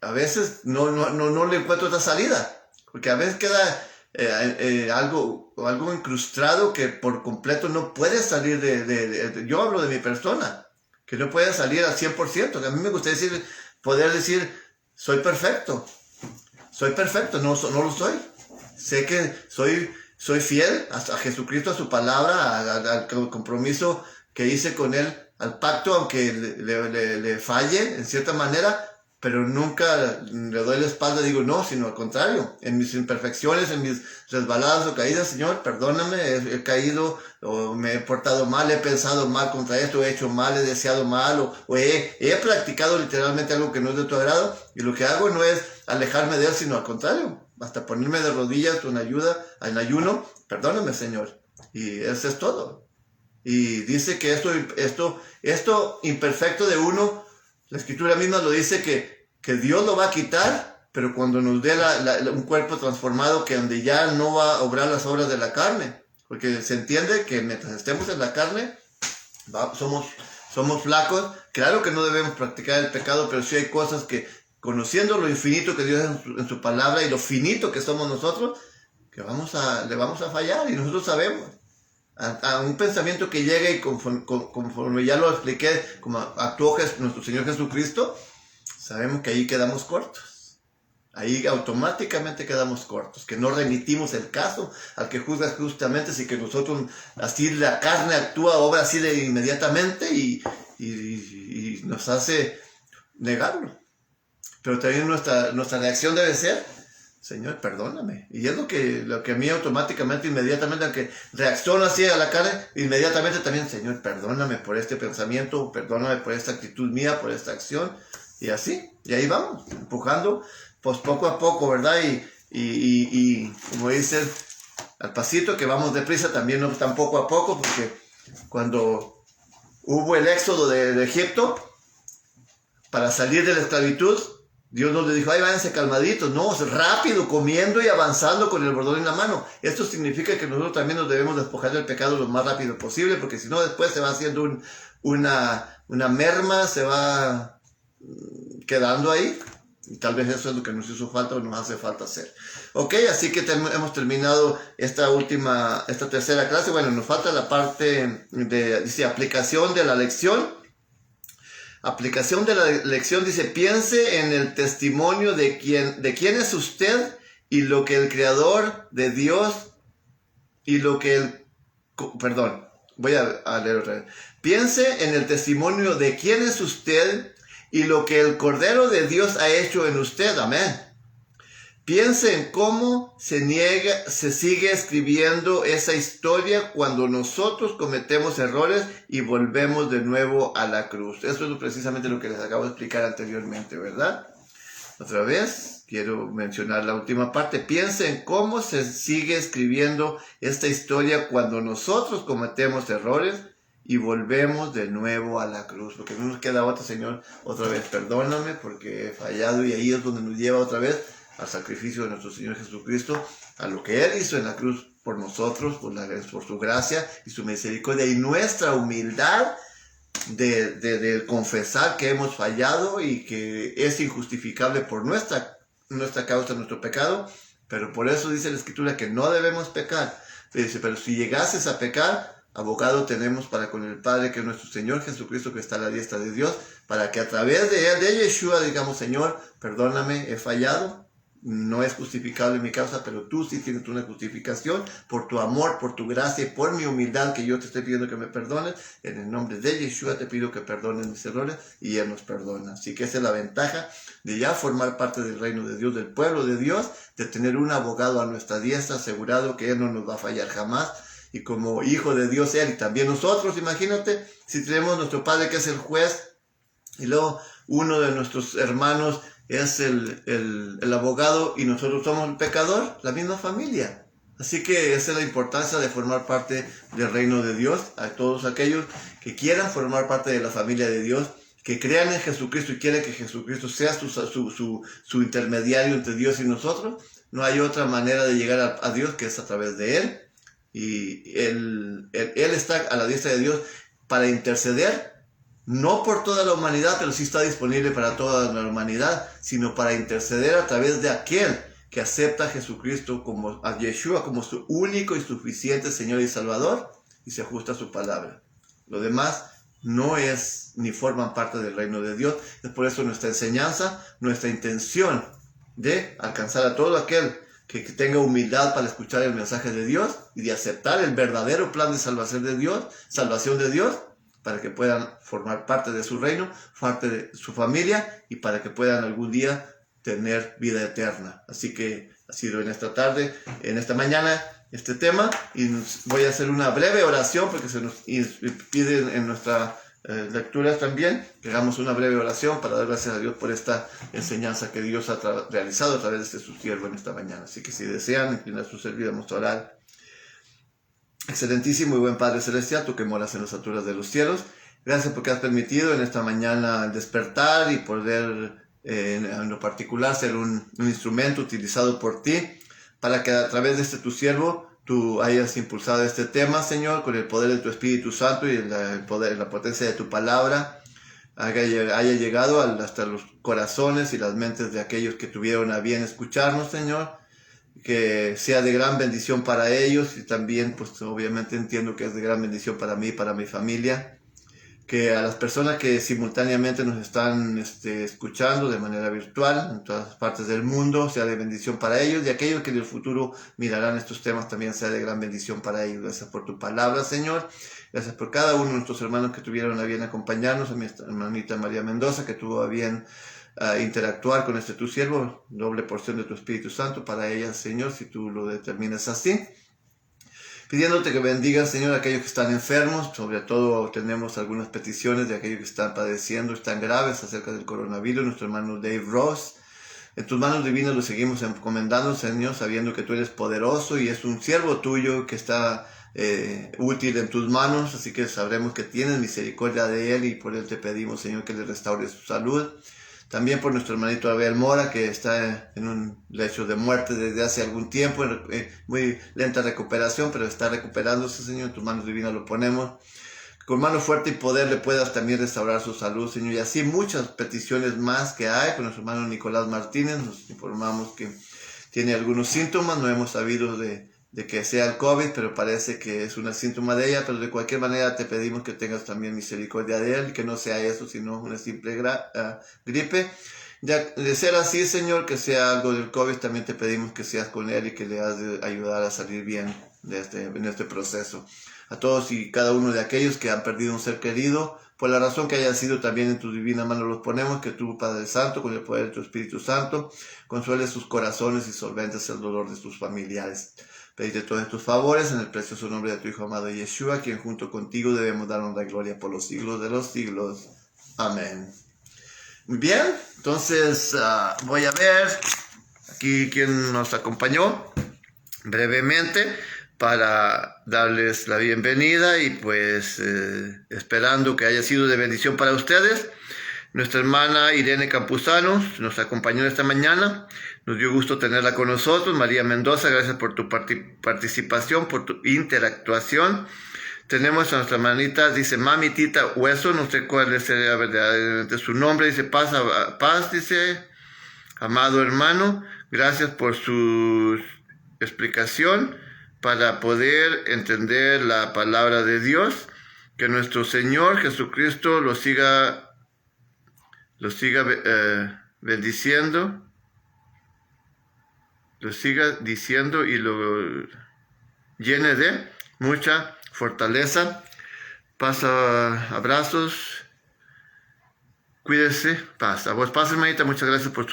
a veces no le encuentro otra salida, porque a veces queda algo incrustado que por completo no puede salir yo hablo de mi persona, que no puede salir al 100%, que a mí me gusta poder decir, soy perfecto, no lo soy. Sé que soy fiel a Jesucristo, a su palabra, al compromiso que hice con Él, al pacto, aunque le falle en cierta manera, pero nunca le doy la espalda y digo no, sino al contrario, en mis imperfecciones, en mis resbaladas o caídas, Señor, perdóname, he caído, o me he portado mal, he pensado mal contra esto, he hecho mal, he deseado mal, o he practicado literalmente algo que no es de tu agrado, y lo que hago no es alejarme de Él, sino al contrario, hasta ponerme de rodillas en ayuno, perdóname, Señor, y eso es todo. Y dice que esto imperfecto de uno, la Escritura misma lo dice que Dios lo va a quitar, pero cuando nos dé un cuerpo transformado, que donde ya no va a obrar las obras de la carne, porque se entiende que mientras estemos en la carne, somos flacos. Claro que no debemos practicar el pecado, pero sí hay cosas que, conociendo lo infinito que Dios es en su palabra y lo finito que somos nosotros, que le vamos a fallar, y nosotros sabemos. A un pensamiento que llega y conforme ya lo expliqué, como actuó nuestro Señor Jesucristo, sabemos que ahí quedamos cortos. Ahí automáticamente quedamos cortos, que no remitimos el caso al que juzga justamente, si que nosotros, así la carne actúa, obra así de inmediatamente y nos hace negarlo. Pero también nuestra reacción debe ser, Señor, perdóname. Y es lo que a mí automáticamente, inmediatamente, aunque reacciono así a la carne, inmediatamente también, Señor, perdóname por este pensamiento, perdóname por esta actitud mía, por esta acción. Y así, y ahí vamos, empujando, pues poco a poco, ¿verdad? Y como dicen, al pasito, que vamos deprisa, también no tan poco a poco, porque cuando hubo el éxodo de Egipto, para salir de la esclavitud, Dios no le dijo, ay, váyanse calmaditos, no, rápido, comiendo y avanzando con el bordón en la mano. Esto significa que nosotros también nos debemos despojar del pecado lo más rápido posible, porque si no, después se va haciendo una merma, se va quedando ahí, y tal vez eso es lo que nos hizo falta o nos hace falta hacer. Ok, así que hemos terminado esta tercera clase. Bueno, nos falta la parte dice, aplicación de la lección. Aplicación de la lección dice, piense en el testimonio de quién es usted y lo que el Creador de Dios voy a leer otra vez. Piense en el testimonio de quién es usted y lo que el Cordero de Dios ha hecho en usted. Amén. Piense en cómo se sigue escribiendo esa historia cuando nosotros cometemos errores y volvemos de nuevo a la cruz. Eso es precisamente lo que les acabo de explicar anteriormente, ¿verdad? Otra vez, quiero mencionar la última parte. Piense en cómo se sigue escribiendo esta historia cuando nosotros cometemos errores y volvemos de nuevo a la cruz. Porque no nos queda otra, Señor, otra vez, perdóname porque he fallado, y ahí es donde nos lleva otra vez al sacrificio de nuestro Señor Jesucristo, a lo que Él hizo en la cruz por nosotros, por su gracia y su misericordia y nuestra humildad de confesar que hemos fallado y que es injustificable por nuestra causa, nuestro pecado, pero por eso dice la Escritura que no debemos pecar. Dice, pero si llegases a pecar, abogado tenemos para con el Padre, que es nuestro Señor Jesucristo, que está a la diestra de Dios, para que a través de él, de Yeshua, digamos, Señor, perdóname, he fallado, no es justificable mi causa, pero tú sí tienes una justificación por tu amor, por tu gracia y por mi humildad, que yo te estoy pidiendo que me perdones. En el nombre de Yeshua te pido que perdones mis errores, y él nos perdona. Así que esa es la ventaja de ya formar parte del reino de Dios, del pueblo de Dios, de tener un abogado a nuestra diestra, asegurado que él no nos va a fallar jamás. Y como hijo de Dios él, y también nosotros, imagínate, si tenemos nuestro Padre que es el juez, y luego uno de nuestros hermanos es el abogado y nosotros somos el pecador, la misma familia. Así que esa es la importancia de formar parte del reino de Dios. A todos aquellos que quieran formar parte de la familia de Dios, que crean en Jesucristo y quieren que Jesucristo sea su intermediario entre Dios y nosotros, no hay otra manera de llegar a Dios que es a través de Él. Y él está a la diestra de Dios para interceder, no por toda la humanidad, pero sí está disponible para toda la humanidad, sino para interceder a través de aquel que acepta a Jesucristo, a Yeshua, como su único y suficiente Señor y Salvador, y se ajusta a su palabra. Lo demás no es ni forman parte del reino de Dios. Es por eso nuestra enseñanza, nuestra intención de alcanzar a todo aquel que tenga humildad para escuchar el mensaje de Dios y de aceptar el verdadero plan de salvación de Dios, para que puedan formar parte de su reino, parte de su familia, y para que puedan algún día tener vida eterna. Así que ha sido en esta tarde, en esta mañana, este tema, y voy a hacer una breve oración, porque se nos pide en nuestra lecturas también, que hagamos una breve oración para dar gracias a Dios por esta enseñanza que Dios ha realizado a través de su siervo en esta mañana. Así que si desean inclinar su servicio, vamos a orar. Excelentísimo y buen Padre Celestial, tú que moras en las alturas de los cielos, gracias porque has permitido en esta mañana despertar y poder en lo particular ser un instrumento utilizado por ti, para que a través de tu siervo tú hayas impulsado este tema, Señor, con el poder de tu Espíritu Santo y el poder, la potencia de tu palabra, haya llegado hasta los corazones y las mentes de aquellos que tuvieron a bien escucharnos, Señor, que sea de gran bendición para ellos, y también, pues obviamente entiendo que es de gran bendición para mí y para mi familia, que a las personas que simultáneamente nos están escuchando de manera virtual en todas partes del mundo, sea de bendición para ellos, y aquellos que en el futuro mirarán estos temas también sea de gran bendición para ellos. Gracias por tu palabra, Señor. Gracias por cada uno de nuestros hermanos que tuvieron a bien acompañarnos, a mi hermanita María Mendoza, que tuvo a bien interactuar con tu siervo, doble porción de tu Espíritu Santo para ella, Señor, si tú lo determinas así. Pidiéndote que bendigas, Señor, a aquellos que están enfermos. Sobre todo tenemos algunas peticiones de aquellos que están padeciendo, están graves acerca del coronavirus. Nuestro hermano Dave Ross. En tus manos divinas lo seguimos encomendando, Señor, sabiendo que tú eres poderoso y es un siervo tuyo que está útil en tus manos. Así que sabremos que tienes misericordia de él, y por él te pedimos, Señor, que le restaures su salud. También por nuestro hermanito Abel Mora, que está en un lecho de muerte desde hace algún tiempo, muy lenta recuperación, pero está recuperándose, Señor. En tus manos divinas lo ponemos. Con mano fuerte y poder le puedas también restaurar su salud, Señor. Y así muchas peticiones más que hay. Con nuestro hermano Nicolás Martínez nos informamos que tiene algunos síntomas. No hemos sabido de que sea el COVID, pero parece que es un síntoma de ella. Pero de cualquier manera te pedimos que tengas también misericordia de él, y que no sea eso, sino una simple gripe. Ya de ser así, Señor, que sea algo del COVID, también te pedimos que seas con él y que le has de ayudar a salir bien en este proceso. A todos y cada uno de aquellos que han perdido un ser querido, por la razón que haya sido, también en tu divina mano los ponemos, que tú, Padre Santo, con el poder de tu Espíritu Santo, consueles sus corazones y solventes el dolor de sus familiares. Pedirte todos tus favores en el precioso nombre de tu Hijo amado Yeshua, quien junto contigo debemos dar honra y gloria por los siglos de los siglos. Amén. Muy bien, entonces voy a ver aquí quién nos acompañó brevemente para darles la bienvenida, y pues esperando que haya sido de bendición para ustedes. Nuestra hermana Irene Campuzano nos acompañó esta mañana. Nos dio gusto tenerla con nosotros. María Mendoza, gracias por tu participación, por tu interactuación. Tenemos a nuestra hermanita, dice Mami Tita Hueso, no sé cuál sería verdaderamente su nombre. Dice paz, dice, amado hermano, gracias por su explicación para poder entender la palabra de Dios. Que nuestro Señor Jesucristo lo siga bendiciendo, lo siga diciendo y lo llene de mucha fortaleza. Paz, abrazos, cuídese, paz. A vos, paz, hermanita, muchas gracias por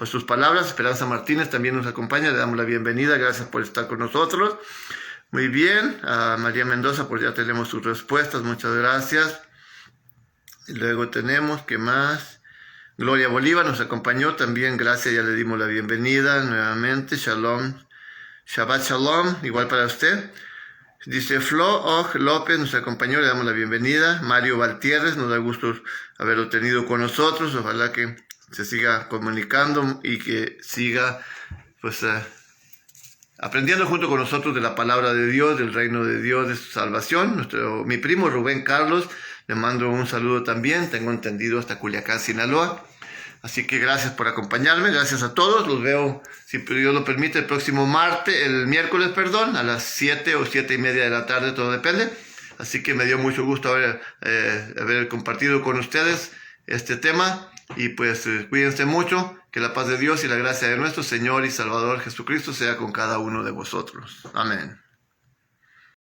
sus palabras. Esperanza Martínez también nos acompaña, le damos la bienvenida, gracias por estar con nosotros. Muy bien, a María Mendoza, pues ya tenemos sus respuestas, muchas gracias. Y luego tenemos, ¿qué más? Gloria Bolívar nos acompañó también, gracias, ya le dimos la bienvenida nuevamente. Shalom, Shabbat Shalom, igual para usted. Dice Flo Og López nos acompañó, le damos la bienvenida. Mario Valtierres, nos da gusto haberlo tenido con nosotros, ojalá que se siga comunicando y que siga pues aprendiendo junto con nosotros de la palabra de Dios, del reino de Dios, de su salvación. Mi primo Rubén Carlos, le mando un saludo también, tengo entendido hasta Culiacán, Sinaloa. Así que gracias por acompañarme, gracias a todos. Los veo, si Dios lo permite, el miércoles, a las 7 o 7:30 de la tarde, todo depende. Así que me dio mucho gusto haber compartido con ustedes este tema. Y pues cuídense mucho, que la paz de Dios y la gracia de nuestro Señor y Salvador Jesucristo sea con cada uno de vosotros. Amén.